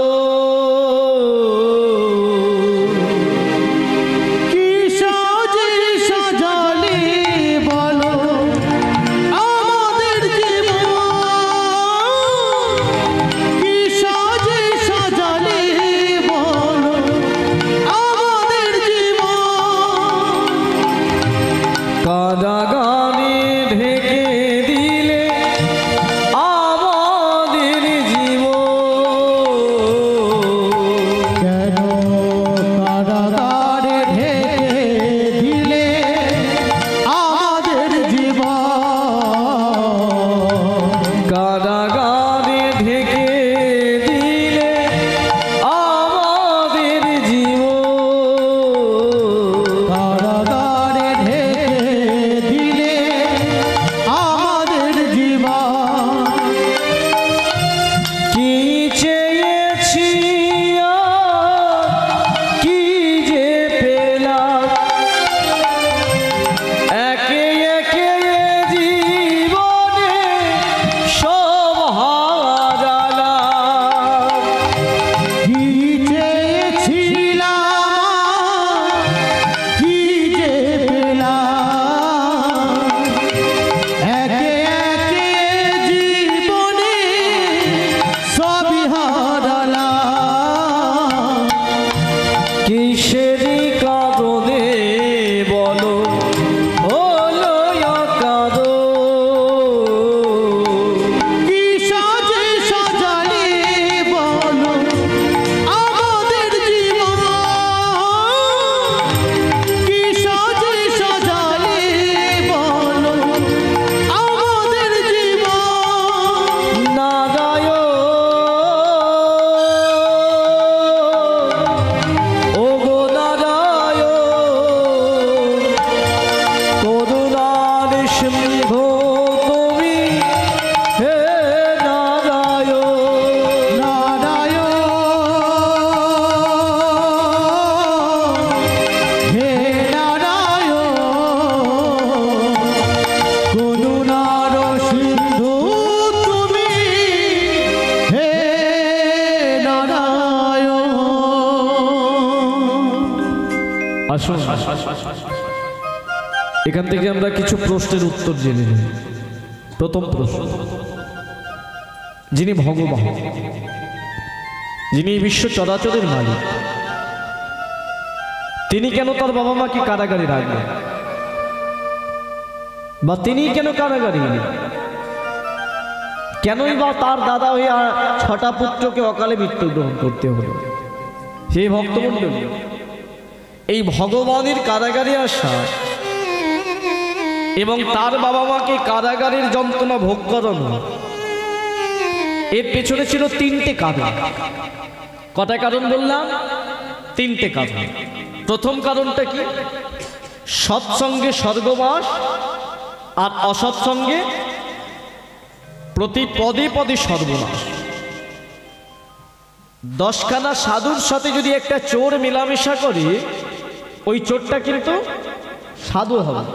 কি সাজে সাজালে বলো আমাদের জীবন, কি সাজে সাজালে বলো আমাদের জীবন, কারাগারে ঢেকে দিলে আমাদের জীবন, কেন কারাগারে ঢেকে দিলে আমাদের জীবন, কারাগারে ঢেকে দিলে আমাদের জীবন, কারাগারে ঢেকে দিলে আমাদের জীবন, কি চেয়েছি কি যে পেলাম, একে একে জীবনে সব হারালাম, কি চেয়েছিলাম কি যে পেলাম, একে একে জীবনে সবই হারালাম, কিসেরই কারণে বলো হলো অকারণ, কি সাজে সাজালে বলো আমাদের জীবন, কি সাজে সাজালে বলো আমাদের জীবন, নারায়ণ ওগো নারায়ণ, করুণার সিন্ধু তুমি হে নারায়ণ, নারায়ণ হে নারায়ণ, করুণার সিন্ধু তুমি হে নারায়ণ। আসুন এখান থেকে আমরা কিছু প্রশ্নের উত্তর জেনে নিই। প্রথম প্রশ্ন, যিনি ভগবান, যিনি বিশ্ব চরাচরের মালিক, তিনি কেন তার বাবা মাকে কারাগারে রাখবেন, বা তিনি কেন কারাগারে এলেন? কেনই বা তার দাদা হয়ে 6টা পুত্রকে অকালে মৃত্যুগ্রহণ করতে হলো? সেই ভক্তমণ্ডলী, এই ভগবানের কারাগারে আসা এবং তার বাবা মাকে কারাগারের যন্ত্রণা ভোগ করানো, এর পেছনে ছিল 3টে কারণ। কটা কারণ বললাম? 3টে কারণ। প্রথম কারণটা কি? সৎসঙ্গে স্বর্গবাস, আর অসৎসঙ্গে প্রতি পদে পদে সর্বনাশ। 10খানা সাধুর সাথে যদি একটা চোর মেলামেশা করে, ওই চোরটা কিন্তু সাধু হবে।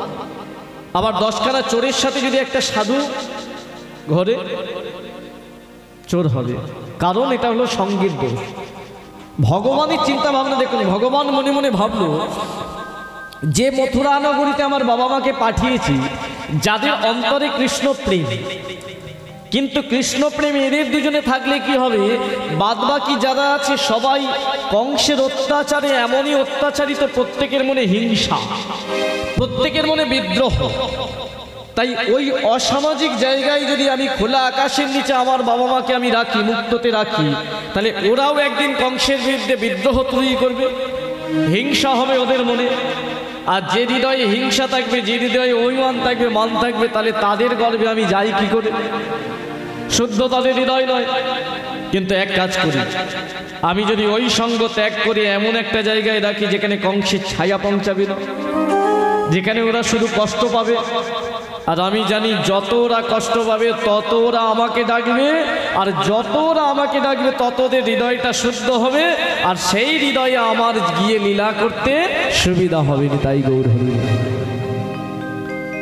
আবার 10খানা চোরের সাথে যদি একটা সাধু ঘরে, চোর হবে। কারণ এটা হলো সঙ্গীর দোষ। ভগবানের চিন্তা ভাবনা দেখুন, ভগবান মনে মনে ভাবলো যে মথুরা নগরীতে আমার বাবা মাকে পাঠিয়েছি, যাদের অন্তরে কৃষ্ণ প্রেম, কিন্তু কৃষ্ণপ্রেমী এদের দুজনে থাকলে কি হবে, বাদবাকি যারা আছে সবাই কংসের অত্যাচারে এমনই অত্যাচারিত, প্রত্যেকের মনে হিংসা, প্রত্যেকের মনে বিদ্রোহ। তাই ওই অসামাজিক জায়গায় যদি আমি খোলা আকাশের নিচে আমার বাবা মাকে আমি রাখি, মুক্ততে রাখি, তাহলে ওরাও একদিন কংসের বিরুদ্ধে বিদ্রোহ তৈরি করবে, হিংসা হবে ওদের মনে। আর যে হৃদয়ে হিংসা থাকবে, যে হৃদয়ে অভিমান থাকবে, মান থাকবে, তাহলে তাদের গর্বে আমি যাই কি করে? শুদ্ধ তাদের হৃদয় নয়। কিন্তু এক কাজ করি, আমি যদি ওই সঙ্গ ত্যাগ করে এমন একটা জায়গায় রাখি যেখানে কংসের ছায়া পৌঁছাবে না, যেখানে ওরা শুধু কষ্ট পাবে, আর আমি জানি যত ওরা কষ্ট পাবে তত ওরা আমাকে ডাকবে, আর যত ওরা আমাকে ডাকবে তত ওদের হৃদয়টা শুদ্ধ হবে, আর সেই হৃদয়ে আমার গিয়ে লীলা করতে সুবিধা হবে। তাই গৌর হরি।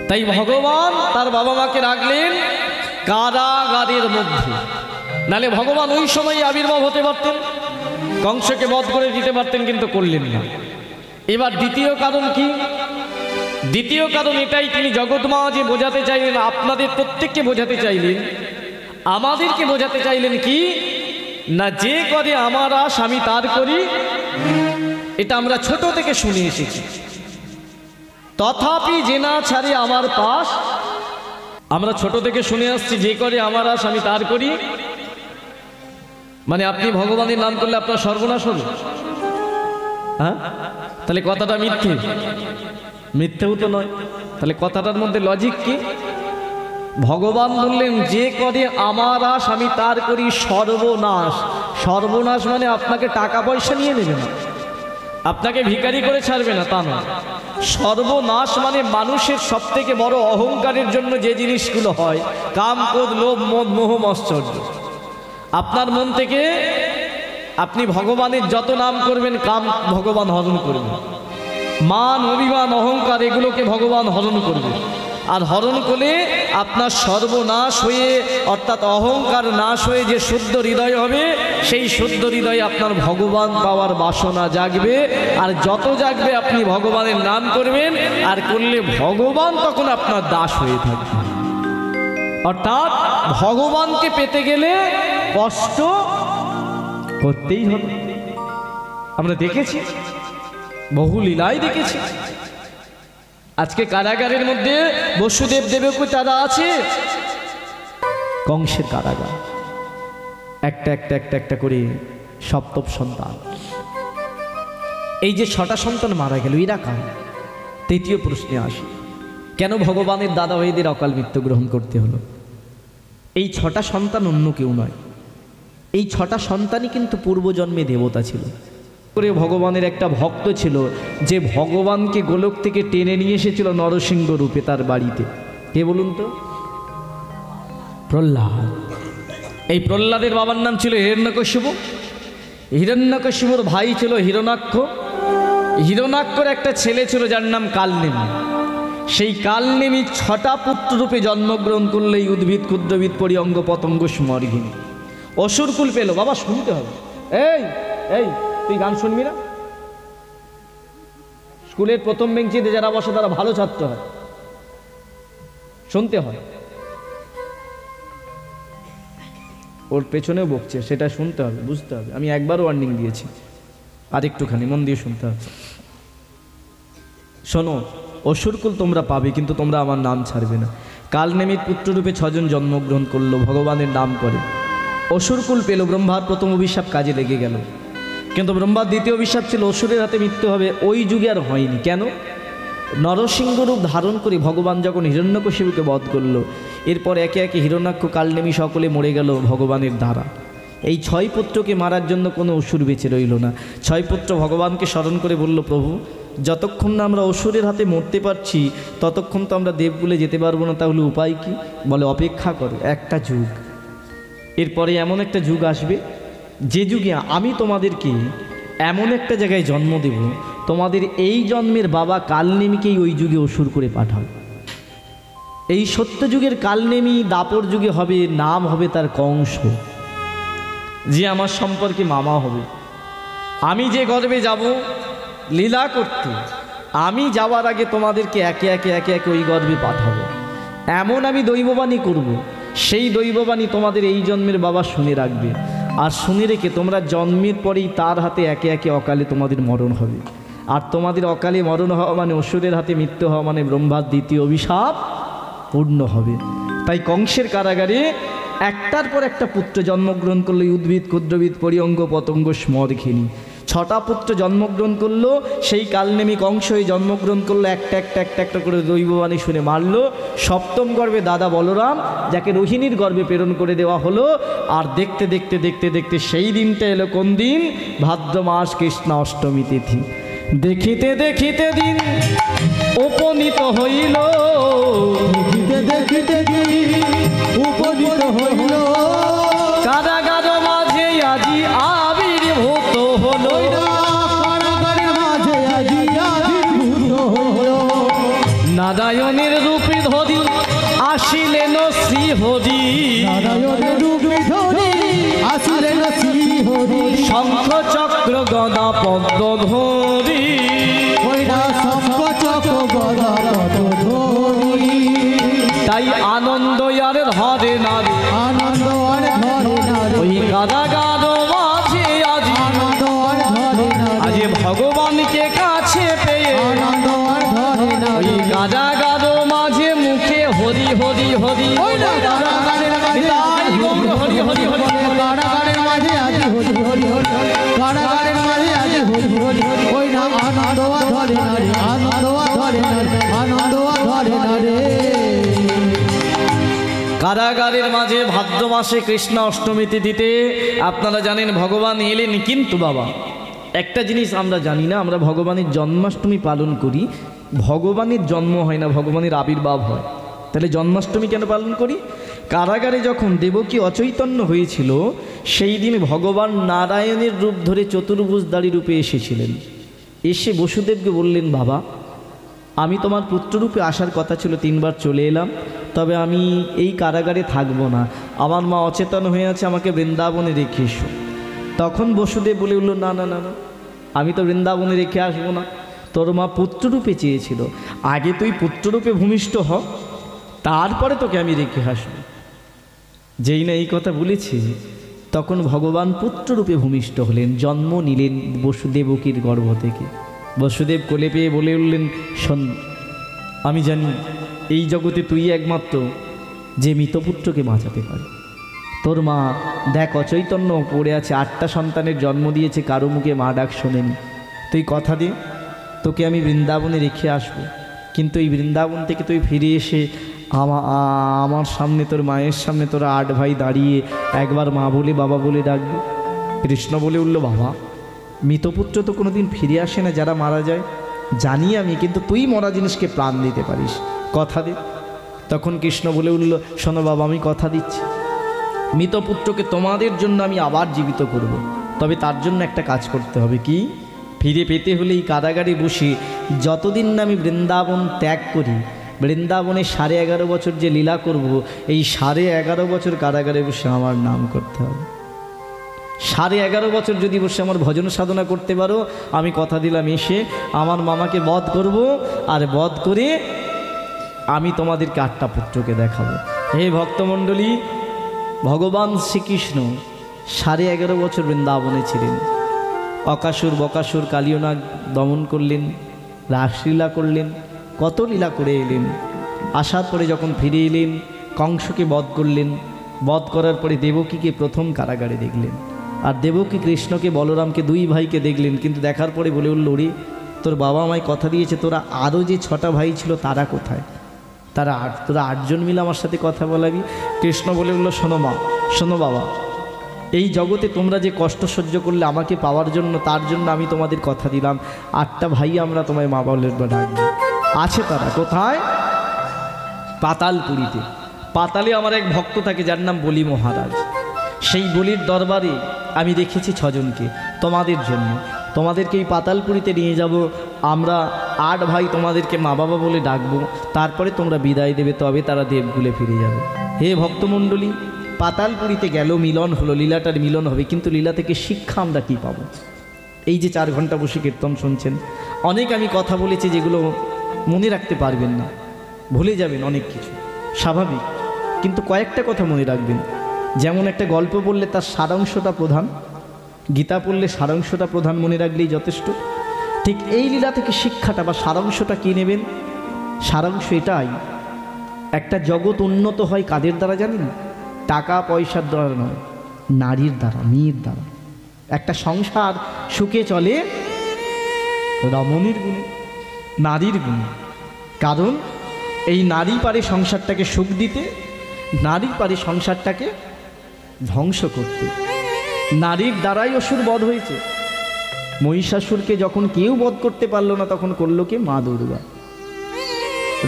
তাই ভগবান তার বাবা মাকে রাখলেন কারাগারের মধ্যে, নালে ভগবান ওই সময় আবির্ভাব হতে পারতেন, কংসকে বধ করে দিতে পারতেন, কিন্তু করলেন না। এবার দ্বিতীয় কারণ কি? দ্বিতীয় কারণ এটাই, তিনি জগৎমা যে বোঝাতে চাইলেন, আপনাদের প্রত্যেককে বোঝাতে চাইলেন, আমাদেরকে বোঝাতে চাইলেন কি না, যে করে আমার আশ আমি তার করি। এটা আমরা ছোট থেকে শুনে এসেছি। তথাপি যে না ছাড়ে আমার পাশ, আমরা ছোট থেকে শুনে আসছি, যে করে আমার আশ আমি তার করি। মানে আপনি ভগবানের নাম করলে আপনার সর্বনাশ হবে? হ্যাঁ, তাহলে কথাটা মিথ্যে? মিথ্যেও তো নয়। তাহলে কথাটার মধ্যে লজিক কি? ভগবান বললেন যে করে আমার আশ আমি তার করি সর্বনাশ। সর্বনাশ মানে আপনাকে টাকা পয়সা নিয়ে নেবে না, আপনাকে ভিখারি করে ছাড়বে না, তা নয়। সর্বনাশ মানে মানুষের সব থেকে বড় অহংকারের জন্য যে জিনিসগুলো হয়, কাম, ক্রোধ, লোভ, মদ, মোহ, মৎসর্য, আপনার মন থেকে আপনি ভগবানের যত নাম করবেন, কাম ভগবান হরণ করবেন, মান, অভিমান, অহংকার এগুলোকে ভগবান হরণ করবে। আর হরণ করলে আপনার সর্বনাশ হয়ে, অর্থাৎ অহংকার নাশ হয়ে যে শুদ্ধ হৃদয় হবে, সেই শুদ্ধ হৃদয়ে আপনার ভগবান পাওয়ার বাসনা জাগবে। আর যত জাগবে আপনি ভগবানের নাম করবেন, আর করলে ভগবান তখন আপনার দাস হয়ে থাকবে। অর্থাৎ ভগবানকে পেতে গেলে কষ্ট করতেই হবে। আমরা দেখেছি, বহু লীলাই দেখেছি। আজকে কারাগারের মধ্যে বসুদেব দেবকী তারা আছে, কংসের কারাগার, একটা একটা একটা একটা করে সপ্তম সন্তান। এই যে 6টা সন্তান মারা গেল, এরা কার? তৃতীয় প্রশ্নে আসি, কেন ভগবানের দাদা ভাইদের অকাল মৃত্যু গ্রহণ করতে হলো? এই 6টা সন্তান অন্য কেউ নয়, এই 6টা সন্তানই কিন্তু পূর্বজন্মে দেবতা ছিল। করে ভগবানের একটা ভক্ত ছিল, যে ভগবানকে গোলক থেকে টেনে নিয়ে এসেছিল নরসিংহ রূপে তার বাড়িতে। কে বলুন তো? প্রহ্লাদ। এই প্রহ্লাদের বাবার নাম ছিল হিরণ্যকশিপু। হিরণ্যকশিপুর ভাই ছিল হিরণাক্ষ। হিরণাক্ষর একটা ছেলে ছিল যার নাম কালনেমি। সেই কালনেমি 6টা পুত্র রূপে জন্মগ্রহণ করলে এই উদ্ভিদ, ক্ষুদ্রবিদ, পরিঅঙ্গ, পতঙ্গ, স্মর্গিনী অসুরকুল পেল। বাবা শুনতে হবে। এই এই তুই গান শুনবি না? স্কুলের প্রথম বেঞ্চিতে যারা বসে তারা ভালো ছাত্র হয়, শুনতে হয়। ওর পেছনেও বকছে, সেটা শুনতে হবে, বুঝতে হবে। আমি একবারও ওয়ার্নিং দিয়েছি, আর একটুখানি মন দিয়ে শুনতে হবে। শোনো, অসুরকুল তোমরা পাবে, কিন্তু তোমরা আমার নাম ছাড়বে না। কালনেমির পুত্ররূপে 6 জন জন্মগ্রহণ করলো, ভগবানের নাম করে অসুরকুল পেল। ব্রহ্মার প্রথম অভিশাপ কাজে লেগে গেল, কিন্তু ব্রহ্মার দ্বিতীয় অভিশাপ ছিল অসুরের হাতে মৃত্যু হবে। ওই যুগে আর হয়নি। কেন? নরসিংহ রূপ ধারণ করে ভগবান যখন হিরণ্যকশিপুকে বধ করলো, এরপর একে একে হিরণ্যাক্ষ, কালনেমি সকলে মরে গেল ভগবানের দ্বারা। এই 6 পুত্রকে মারার জন্য কোনো অসুর বেঁচে রইল না। 6 পুত্র ভগবানকে স্মরণ করে বলল, প্রভু যতক্ষণ না আমরা অসুরের হাতে মরতে পারছি ততক্ষণ তো আমরা দেবকুলে যেতে পারবো না, তাহলে উপায় কি? বলে অপেক্ষা করো একটা যুগ, এরপরে এমন একটা যুগ আসবে যে যুগে আমি তোমাদেরকে এমন একটা জায়গায় জন্ম দেব, তোমাদের এই জন্মের বাবা কালনেমিকেই ওই যুগে অসুর করে পাঠাও। এই সত্য যুগের কালনেমি দাপর যুগে হবে, নাম হবে তার কংস, যে আমার সম্পর্কে মামা হবে। আমি যে গর্বে যাব লীলা করতে, আমি যাওয়ার আগে তোমাদেরকে একে একে ওই গর্বে পাঠাবো। এমন আমি দৈববাণী করব, সেই দৈববাণী তোমাদের এই জন্মের বাবা শুনে রাখবে, আর শুনে রেখে তোমরা জন্মের পরেই তার হাতে একে একে অকালে তোমাদের মরণ হবে। আর তোমাদের অকালে মরণ হওয়া মানে অসুরের হাতে মৃত্যু হওয়া মানে ব্রহ্মার দ্বিতীয় অভিশাপ পূর্ণ হবে। তাই কংসের কারাগারে একটার পর একটা পুত্র জন্মগ্রহণ করলো, উদ্ভিদ ক্ষুদ্রবিদ পরিঅঙ্গ পতঙ্গ স্মরঘিনী। 6টা পুত্র জন্মগ্রহণ করলো, সেই কালনেমি কংস হয়ে জন্মগ্রহণ করলো, একটা করে দৈববাণী শুনে মারলো। 7ম গর্ভে দাদা বলরাম, যাকে রোহিণীর গর্ভে প্রেরণ করে দেওয়া হলো। আর দেখতে দেখতে দেখতে দেখতে সেই দিনটা এলো কোন দিন? ভাদ্র মাস কৃষ্ণ অষ্টমী তিথি। দেখিতে দেখিতে দিন উপনীত হইল, দেখিতে দেখিতে দিন উপনীত হইল, কারাগার মাঝে আজি আবির্ভূত হলো। কারাগারের মাঝে আজি আবির্ভূত হইল, নারায়ণের রূপে ধরি আসিলেন শ্রীহরি, নারায়ণের রূপে ধরি আসিলেন শ্রীহরি, শঙ্খ চক্র গদা পদ্ম ধরি, ওইটা শঙ্খ চক্র গদা পদ্ম ধরি। তাই আনন্দ আর ধরে নারী, আনন্দ আর ধরে নারী, ওই কারাগার মাঝে আজি আনন্দ আর ধরে নারী, আজ ভগবানকে কাছে পেয়ে, আনন্দ আর ধরে ওই নারী। কারাগার মাঝে মুখে হরি হরি হরি, ওইটা কারাগারের মাঝে তাই গৌর হরি হরি হরি, কারাগারের মাঝে আজি হরি হরি হরি, কারাগারের মাঝে আজি হরি হরি হরি, ওই না আনন্দ আর ধরে নারী, আনন্দ আর ধরে নারী, আনন্দ আর ধরে নারী। কারাগারের মাঝে ভাদ্র মাসে কৃষ্ণ অষ্টমী তিথিতে আপনারা জানেন ভগবান এলেন। কিন্তু বাবা একটা জিনিস আমরা জানি না, আমরা ভগবানের জন্মাষ্টমী পালন করি, ভগবানের জন্ম হয় না, ভগবানের আবির্ভাব হয়। তাহলে জন্মাষ্টমী কেন পালন করি? কারাগারে যখন দেবকী অচৈতন্য হয়েছিল, সেই দিন ভগবান নারায়ণের রূপ ধরে চতুর্ভুজধারী রূপে এসেছিলেন। এসে বসুদেবকে বললেন, বাবা আমি তোমার পুত্ররূপে আসার কথা ছিল, 3বার চলে এলাম, তবে আমি এই কারাগারে থাকবো না, আমার মা অচেতন হয়ে আছে, আমাকে বৃন্দাবনে রেখে এসো। তখন বসুদেব বলে উঠল, না না না না, আমি তো বৃন্দাবনে রেখে আসবো না, তোর মা পুত্ররূপে চেয়েছিল, আগে তুই পুত্ররূপে ভূমিষ্ঠ হ, তারপরে তোকে আমি রেখে আসবো। যেই না এই কথা বলেছি, তখন ভগবান পুত্ররূপে ভূমিষ্ঠ হলেন, জন্ম নিলেন বসুদেবকীর গর্ভ থেকে। বসুদেব কোলে পেয়ে বলে উঠলেন, শোন, আমি জানি এই জগতে তুই একমাত্র যে মৃতপুত্রকে বাঁচাতে পারে। তোর মা দেখ অচৈতন্য পড়ে আছে, 8টা সন্তানের জন্ম দিয়েছে, কারো মুখে মা ডাক শোনেনি। তুই কথা দে, তোকে আমি বৃন্দাবনে রেখে আসবো, কিন্তু এই বৃন্দাবন থেকে তুই ফিরে এসে আমার সামনে, তোর মায়ের সামনে তোরা 8 ভাই দাঁড়িয়ে একবার মা বলে বাবা বলে ডাকবি। কৃষ্ণ বলে উঠল, বাবা মৃতপুত্র তো কোনোদিন ফিরে আসে না, যারা মারা যায় জানি আমি, কিন্তু তুই মরা জিনিসকে প্রাণ দিতে পারিস, কথা দে। তখন কৃষ্ণ বলে উঠল, শোনো বাবা, আমি কথা দিচ্ছি, মৃতপুত্রকে তোমাদের জন্য আমি আবার জীবিত করব, তবে তার জন্য একটা কাজ করতে হবে। কি? ফিরে পেতে হলে এই কারাগারে বসে যতদিন না আমি বৃন্দাবন ত্যাগ করি, বৃন্দাবনে 11.5 বছর যে লীলা করব, এই 11.5 বছর কারাগারে বসে আমার নাম করতে হবে। 11.5 বছর যদি বসে আমার ভজন সাধনা করতে পারো, আমি কথা দিলাম এসে আমার মামাকে বধ করব, আর বধ করে আমি তোমাদেরকে 8টা পুত্রকে দেখাবো। হে ভক্তমণ্ডলী, ভগবান শ্রীকৃষ্ণ 11.5 বছর বৃন্দাবনে ছিলেন, অকাসুর বকাসুর কালিয়নাগ দমন করলেন, রাসলীলা করলেন, কত লীলা করে এলেন। আসার পরে যখন ফিরে এলেন, কংসকে বধ করলেন, বধ করার পরে দেবকীকে প্রথম কারাগারে দেখলেন, আর দেবকী কৃষ্ণকে বলরামকে 2 ভাইকে দেখলেন। কিন্তু দেখার পরে বলে উঠল, রে তোর বাবা আমায় কথা দিয়েছে, তোরা আরও যে 6টা ভাই ছিল তারা কোথায়? তোরা 8 জন মিলে আমার সাথে কথা বলাবি। কৃষ্ণ বলে উঠল, শোনো মা, শোনো বাবা, এই জগতে তোমরা যে কষ্ট সহ্য করলে আমাকে পাওয়ার জন্য, তার জন্য আমি তোমাদের কথা দিলাম, 8টা ভাই আমরা তোমায় মা বলে ডাকবো। আছে তারা কোথায়? পাতালপুরীতে। পাতালে আমার এক ভক্ত থাকে যার নাম বলি মহারাজ। সেই বলির দরবারে আমি রেখেছি 6 জনকে তোমাদের জন্য। তোমাদেরকে এই পাতালপুরীতে নিয়ে যাব, আমরা 8 ভাই তোমাদেরকে মা বাবা বলে ডাকবো, তারপরে তোমরা বিদায় দেবে, তবে তারা দেবকুলে ফিরে যাবে। হে ভক্তমণ্ডলী, পাতালপুরীতে গেল, মিলন হলো, লীলাটার মিলন হবে, কিন্তু লীলা থেকে শিক্ষা আমরা কী পাবো? এই যে 4 ঘন্টা বসে কীর্তন শুনছেন, অনেক আমি কথা বলেছি যেগুলো মনে রাখতে পারবেন না, ভুলে যাবেন অনেক কিছু, স্বাভাবিক। কিন্তু কয়েকটা কথা মনে রাখবেন। যেমন একটা গল্প বললে তার সারাংশটা প্রধান, গীতা পড়লে সারাংশটা প্রধান মনে রাখলেই যথেষ্ট। ঠিক এই লীলা থেকে শিক্ষাটা বা সারাংশটা কী নেবেন? সারাংশ এটাই, একটা জগৎ উন্নত হয় কাদের দ্বারা জানেন? টাকা পয়সার দ্বারা নয়, নারীর দ্বারা, মেয়ের দ্বারা। একটা সংসার সুখে চলে রমণীর গুণে, নারীর গুণে। কারণ এই নারী পারে সংসারটাকে সুখ দিতে, নারী পারে সংসারটাকে ধ্বংস করতে। নারীর দ্বারাই অসুর বধ হয়েছে। মহিষাসুরকে যখন কেউ বধ করতে পারলো না, তখন করলো কে? মা দুর্গা।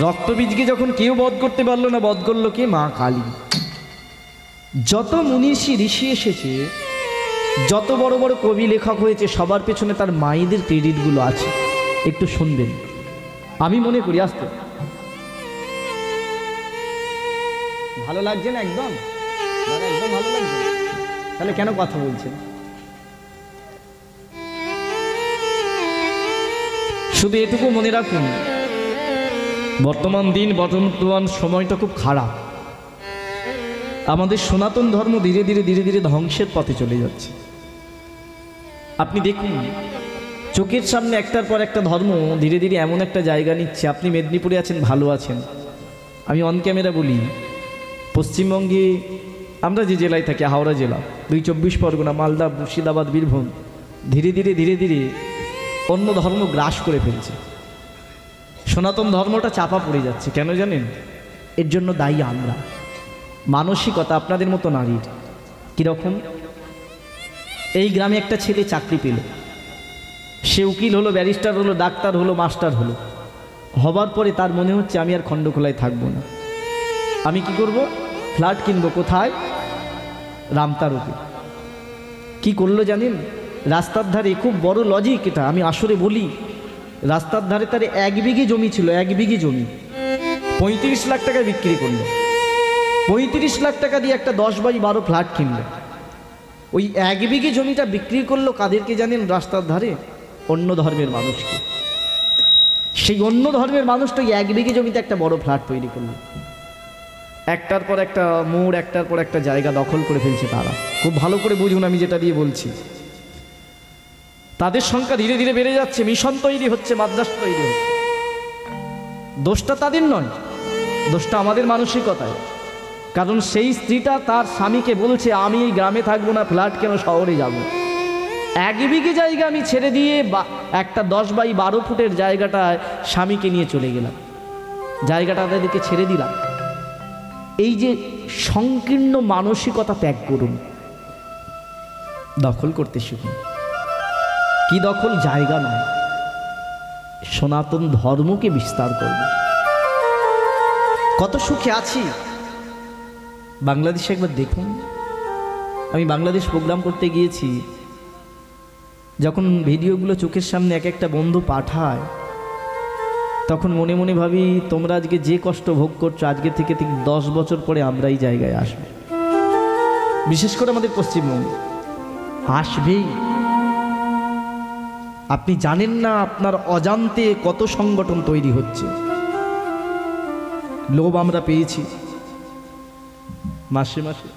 রক্তবীজকে যখন কেউ বধ করতে পারলো না, বধ করলো কে? মা কালী। যত মনীষী ঋষি এসেছে, যত বড় বড় কবি লেখক হয়েছে, সবার পেছনে তার মায়েদের ক্রেডিটগুলো আছে। একটু শুনবেন, আমি মনে করি। আসতে ভালো লাগছে না? একদম দাদা, একদম ভালো লাগছে না? তাহলে কেন কথা বলছেন? শুধু এটুকু মনে রাখুন, বর্তমান দিন, বর্তমান সময়টা খুব খারাপ। আমাদের সনাতন ধর্ম ধীরে ধীরে ধীরে ধীরে ধ্বংসের পথে চলে যাচ্ছে। আপনি দেখুন, চোখের সামনে একটার পর একটা ধর্ম ধীরে ধীরে এমন একটা জায়গা নিচ্ছে। আপনি মেদিনীপুরে আছেন, ভালো আছেন। আমি অন ক্যামেরা বলি, পশ্চিমবঙ্গে আমরা যে জেলায় থাকি, হাওড়া জেলা, 24 পরগনা, মালদা, মুর্শিদাবাদ, বীরভূম, ধীরে ধীরে ধীরে ধীরে অন্য ধর্ম গ্রাস করে ফেলছে। সনাতন ধর্মটা চাপা পড়ে যাচ্ছে। কেন জানেন? এর জন্য দায়ী আমরা। মানসিকতা আপনাদের মতো নারীর। কীরকম? এই গ্রামে একটা ছেলে চাকরি পেল, সে উকিল হলো, ব্যারিস্টার হলো, ডাক্তার হলো, মাস্টার হলো। হবার পরে তার মনে হচ্ছে আমি আর খণ্ডখোলায় থাকবো না, আমি কি করব? ফ্ল্যাট কিনবো। কোথায়? রামতারকে। কি করলো জানেন? রাস্তার ধারে, খুব বড় লজিক এটা, আমি আসরে বলি, রাস্তার ধারে তার 1 বিঘে জমি ছিল, 1 বিঘে জমি 35 লাখ টাকায় বিক্রি করলো। 35 লাখ টাকা দিয়ে একটা 10x12 ফ্ল্যাট কিনলো। ওই 1 বিঘে জমিটা বিক্রি করলো কাদেরকে জানেন? রাস্তার ধারে অন্য ধর্মের মানুষকে। সেই অন্য ধর্মের মানুষটা 1 বিঘে জমিতে একটা বড় ফ্ল্যাট তৈরি করলো। একটার পর একটা মোড়, একটার পর একটা জায়গা দখল করে ফেলছে তারা। খুব ভালো করে বুঝুন আমি যেটা দিয়ে বলছি। তাদের সংখ্যা ধীরে ধীরে বেড়ে যাচ্ছে, মিশন তৈরি হচ্ছে, মাদ্রাসা তৈরি হচ্ছে। দোষটা তাদের নয়, দোষটা আমাদের মানসিকতায়। কারণ সেই স্ত্রীটা তার স্বামীকে বলছে আমি এই গ্রামে থাকবো না, ফ্ল্যাট কেন, শহরে যাব। 1 বিঘে জায়গা আমি ছেড়ে দিয়ে একটা 10x12 ফুটের জায়গাটায় স্বামীকে নিয়ে চলে গেলাম, জায়গাটা তাদেরকে ছেড়ে দিলাম। এই যে সংকীর্ণ মানসিকতা ত্যাগ করুন, দখল করতে শিখুন। কি দখল? জায়গা নয়, সনাতন ধর্মকে বিস্তার করব। কত সুখে আছি। বাংলাদেশে একবার দেখুন, আমি বাংলাদেশ প্রোগ্রাম করতে গিয়েছি, যখন ভিডিওগুলো চোখের সামনে এক একটা বন্ধু পাঠায়, তখন মনে মনে ভাবি তোমরা আজকে যে কষ্ট ভোগ করছো, আজকে থেকে ঠিক 10 বছর পরে আমরা এই জায়গায় আসবো। বিশেষ করে আমাদের পশ্চিমবঙ্গে আসবেই। আপনি জানেন না আপনার অজান্তে কত সংগঠন তৈরি হচ্ছে। লোভ আমরা পেয়েছি মাসে মাসে।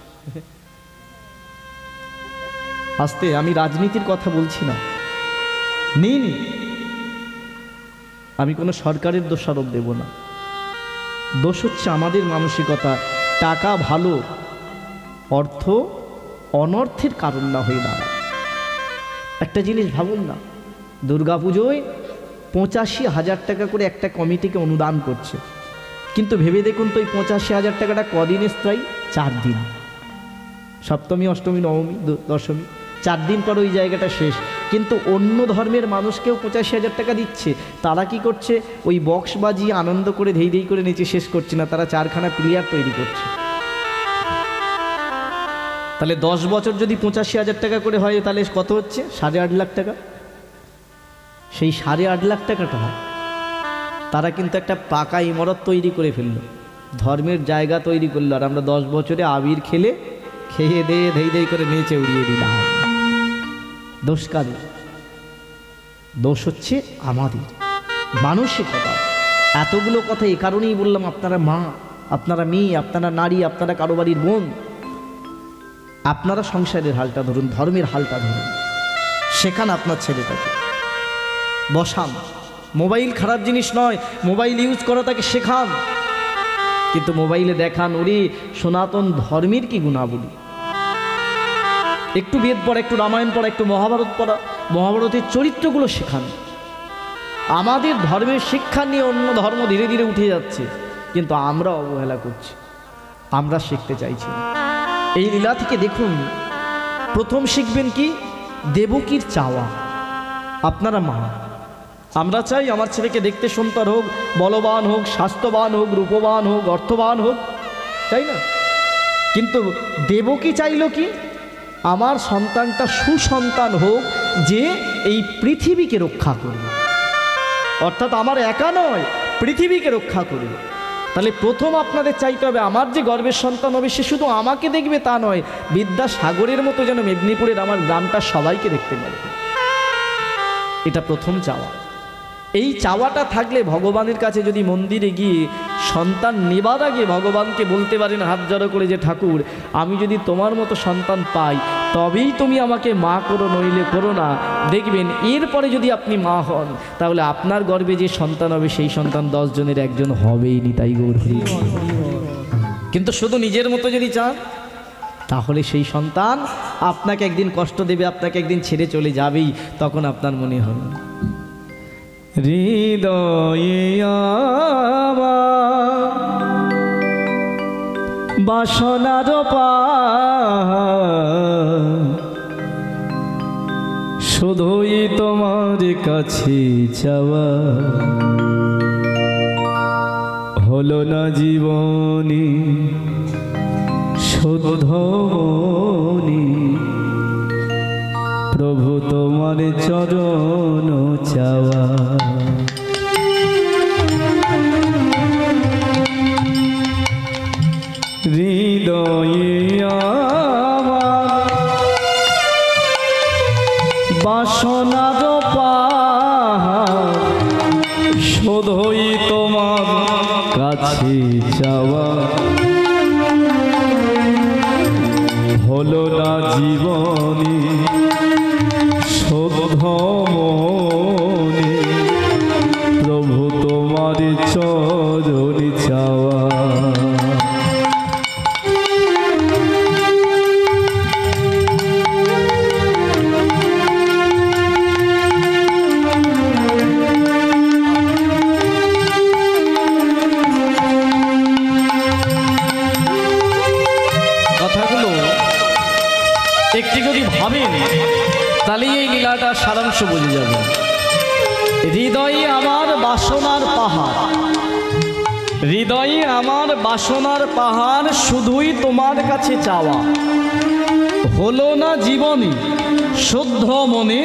আস্তে, আমি রাজনীতির কথা বলছি না, নিন, আমি কোনো সরকারের দোষারোপ দেব না। দোষ হচ্ছে আমাদের মানসিকতা। টাকা ভালো, অর্থ অনর্থের কারণ না হয়ে দাঁড়ায়। একটা জিনিস ভাবুন না, দুর্গাপুজোয় 85,000 টাকা করে একটা কমিটিকে অনুদান করছে, কিন্তু ভেবে দেখুন তো, ওই 85,000 টাকাটা কদিনে স্থায়ী? 4 দিন। সপ্তমী, অষ্টমী, নবমী, দশমী, 4 দিন পর ওই জায়গাটা শেষ। কিন্তু অন্য ধর্মের মানুষকেও 85,000 টাকা দিচ্ছে। তারা কি করছে? ওই বক্স বাজিয়ে আনন্দ করে ধেই ধেই করে নিচে শেষ করছে না, তারা 4খানা প্লেয়ার তৈরি করছে। তাহলে 10 বছর যদি 85,000 টাকা করে হয়, তাহলে কত হচ্ছে? 8.5 লাখ টাকা। সেই 8.5 লাখ টাকাটা তারা কিন্তু একটা পাকা ইমারত তৈরি করে ফেললো, ধর্মের জায়গা তৈরি করলো। আর আমরা 10 বছরে আবির খেয়ে দিয়ে ধেই ধেই করে নেচে উড়িয়ে দিলাম। দোষ কাদের? দোষ হচ্ছে আমাদের মানসিকতা। এতগুলো কথা এ কারণেই বললাম, আপনারা মা, আপনারা মেয়ে, আপনারা নারী, আপনারা কারো বাড়ির বোন, আপনারা সংসারের হালটা ধরুন, ধর্মের হালটা ধরুন, শেখান আপনার ছেলেটাকে, বসান। মোবাইল খারাপ জিনিস নয়, মোবাইল ইউজ করা তাকে শেখান, কিন্তু মোবাইলে দেখান ওরে সনাতন ধর্মের কি গুণাবলী। একটু বেদ পড়া, একটু রামায়ণ পড়া, একটু মহাভারত পড়া, মহাভারতের চরিত্রগুলো শেখান। আমাদের ধর্মের শিক্ষা নিয়ে অন্য ধর্ম ধীরে ধীরে উঠে যাচ্ছে, কিন্তু আমরা অবহেলা করছি, আমরা শিখতে চাইছি না। এই লীলা থেকে দেখুন, প্রথম শিখবেন কি? দেবকীর চাওয়া। আপনারা মা, আমরা চাই আমার ছেলেকে দেখতে সুন্দর হোক, বলবান হোক, স্বাস্থ্যবান হোক, রূপবান হোক, অর্থবান হোক, চাই না? কিন্তু দেবকী চাইল কি? আমার সন্তানটা সুসন্তান হোক, যে এই পৃথিবীকে রক্ষা করবে, অর্থাৎ আমার একা নয়, পৃথিবীকে রক্ষা করবে। তাহলে প্রথম আপনাদের চাইতে হবে আমার যে গর্বের সন্তান হবে সে শুধু আমাকে দেখবে তা নয়, বিদ্যাসাগরের মতো যেন মেদিনীপুরের আমার গ্রামটা সবাইকে দেখতে পারবে। এটা প্রথম চাওয়া। এই চাওয়াটা থাকলে ভগবানের কাছে যদি মন্দিরে গিয়ে সন্তান নেবার আগে ভগবানকে বলতে পারেন হাত জড়ো করে, যে ঠাকুর আমি যদি তোমার মতো সন্তান পাই তবেই তুমি আমাকে মা করো, নইলে করো না। দেখবেন এরপরে যদি আপনি মা হন তাহলে আপনার গর্ভে যে সন্তান হবে সেই সন্তান 10 জনের একজন হবেই নি, তাই গৌর হরি। কিন্তু শুধু নিজের মতো যদি চান তাহলে সেই সন্তান আপনাকে একদিন কষ্ট দেবে, আপনাকে একদিন ছেড়ে চলে যাবেই, তখন আপনার মনে হবে হৃদয়ে বাসনার শুধুই তোমার কাছে চাওয়া, হলো না জীবনী শুদ্ধমনি, প্রভু তোমার চরণ চাওয়া। হৃদয়ে আমার বাসনার পাহাড় শুধুই তোমার কাছে চাওয়া, হলো না জীবনী শুদ্ধমনি, প্রভু তোমার চরণ চাওয়া। কথাগুলো একটি যদি ভাবেন তাহলে এই লীলাটা সারাংশ বুঝে যাবে। হৃদয়ে আমার বাসনার পাহাড়, হৃদয়ে আমার বাসনার পাহাড় শুধুই তোমার কাছে চাওয়া, হলো না জীবনে শুদ্ধ মনে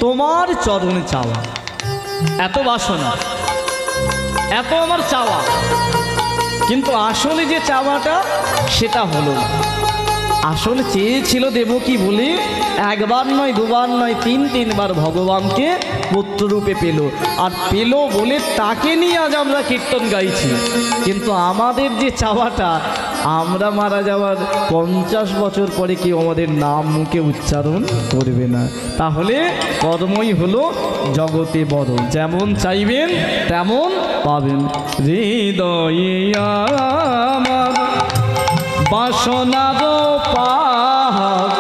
তোমার চরণে চাওয়া। এত বাসনা, এত আমার চাওয়া, কিন্তু আসলে যে চাওয়াটা সেটা হলো না। আসলে চেয়েছিল দেবকী বলে একবার নয়, দুবার নয়, 3-3বার ভগবানকে পুত্ররূপে পেল, আর পেল বলে তাকে নিয়ে আজ আমরা কীর্তন গাইছি। কিন্তু আমাদের যে চাওয়াটা, আমরা মারা যাওয়ার 50 বছর পরে কেউ আমাদের নাম মুখে উচ্চারণ করবে না। তাহলে কর্মই হলো জগতে বড়, যেমন চাইবেন তেমন পাবেন। হৃদয়ে আমার বাসনার পাহাড়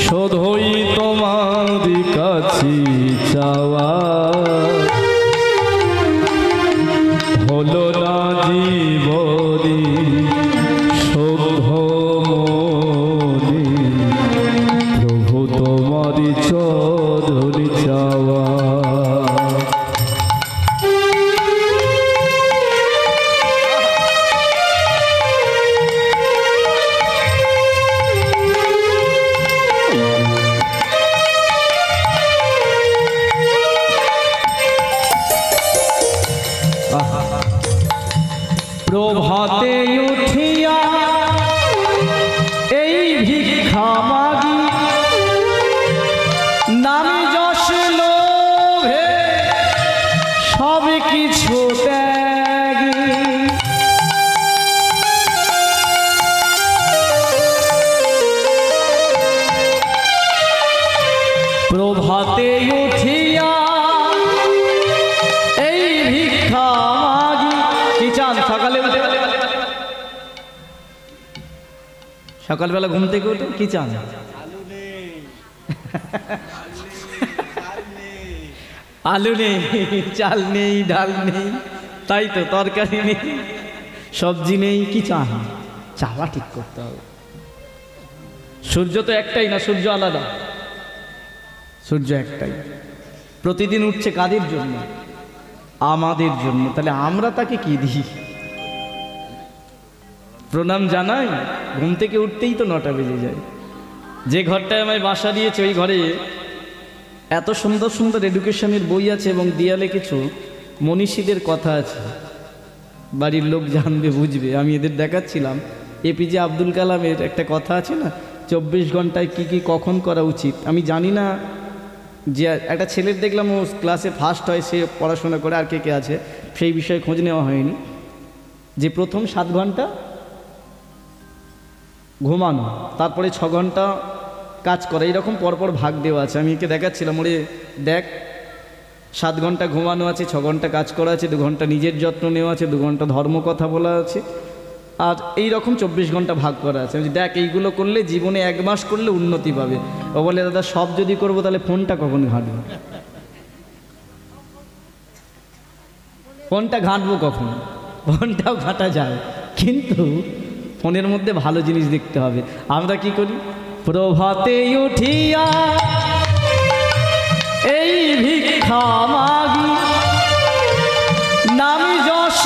শুধুই তোমার কাছে চাওয়া, হলো না জীবনী শুদ্ধমনি, প্রভু তোমার চরণ চাওয়া। প্রভাতে উঠিয়া এই ভিক্ষা মাগি, নামি যশ লোভে সব কিছু ত্যাগী, চান সকালে উঠে? সকালবেলা ঘুম থেকে উঠে কি চান? আলু নেই, চাল নেই, ডাল নেই, তাই তো, তরকারি নেই, সবজি নেই, কি চান? চাওয়া ঠিক করতে হবে। সূর্য তো একটাই না, সূর্য আলাদা। সূর্য একটাই, প্রতিদিন উঠছে কাদের জন্য? আমাদের জন্য। তাহলে আমরা তাকে কি দিই? প্রণাম জানাই? ঘুম থেকে উঠতেই তো 9টা বেজে যায়। যে ঘরটায় আমায় বাসা দিয়েছে ওই ঘরে এত সুন্দর সুন্দর এডুকেশনের বই আছে এবং দেয়ালে কিছু মনীষীদের কথা আছে, বাড়ির লোক জানবে, বুঝবে। আমি এদের দেখাচ্ছিলাম, এপিজে আব্দুল কালামের একটা কথা আছে না, 24 ঘন্টায় কি কি কখন করা উচিত। আমি জানি না, যে একটা ছেলের দেখলাম ও ক্লাসে ফার্স্ট হয়, সে পড়াশোনা করে, আর কে কে আছে সেই বিষয়ে খোঁজ নেওয়া হয়নি, যে প্রথম 7 ঘন্টা ঘুমানো, তারপরে 6 ঘন্টা কাজ করা, এইরকম পরপর ভাগ দেওয়া আছে। আমি একে দেখাচ্ছিলাম, ওরে দেখ, 7 ঘন্টা ঘুমানো আছে, 6 ঘন্টা কাজ করা আছে, 2 ঘন্টা নিজের যত্ন নেওয়া আছে, 2 ঘন্টা ধর্ম কথা বলা আছে, আর এই রকম 24 ঘন্টা ভাগ করা আছে। আমি দেখ, এইগুলো করলে জীবনে 1 মাস করলে উন্নতি পাবে। ও বলে, দাদা সব যদি করবো তাহলে ফোনটা কখন ঘাঁটবো? ফোনটা ঘাঁটবো কখন? ফোনটাও ঘাঁটা যায়, কিন্তু ফোনের মধ্যে ভালো জিনিস দেখতে হবে। আমরা কি করি? প্রভাতে উঠিয়া এই ভিক্ষা মাগি, নামি যশ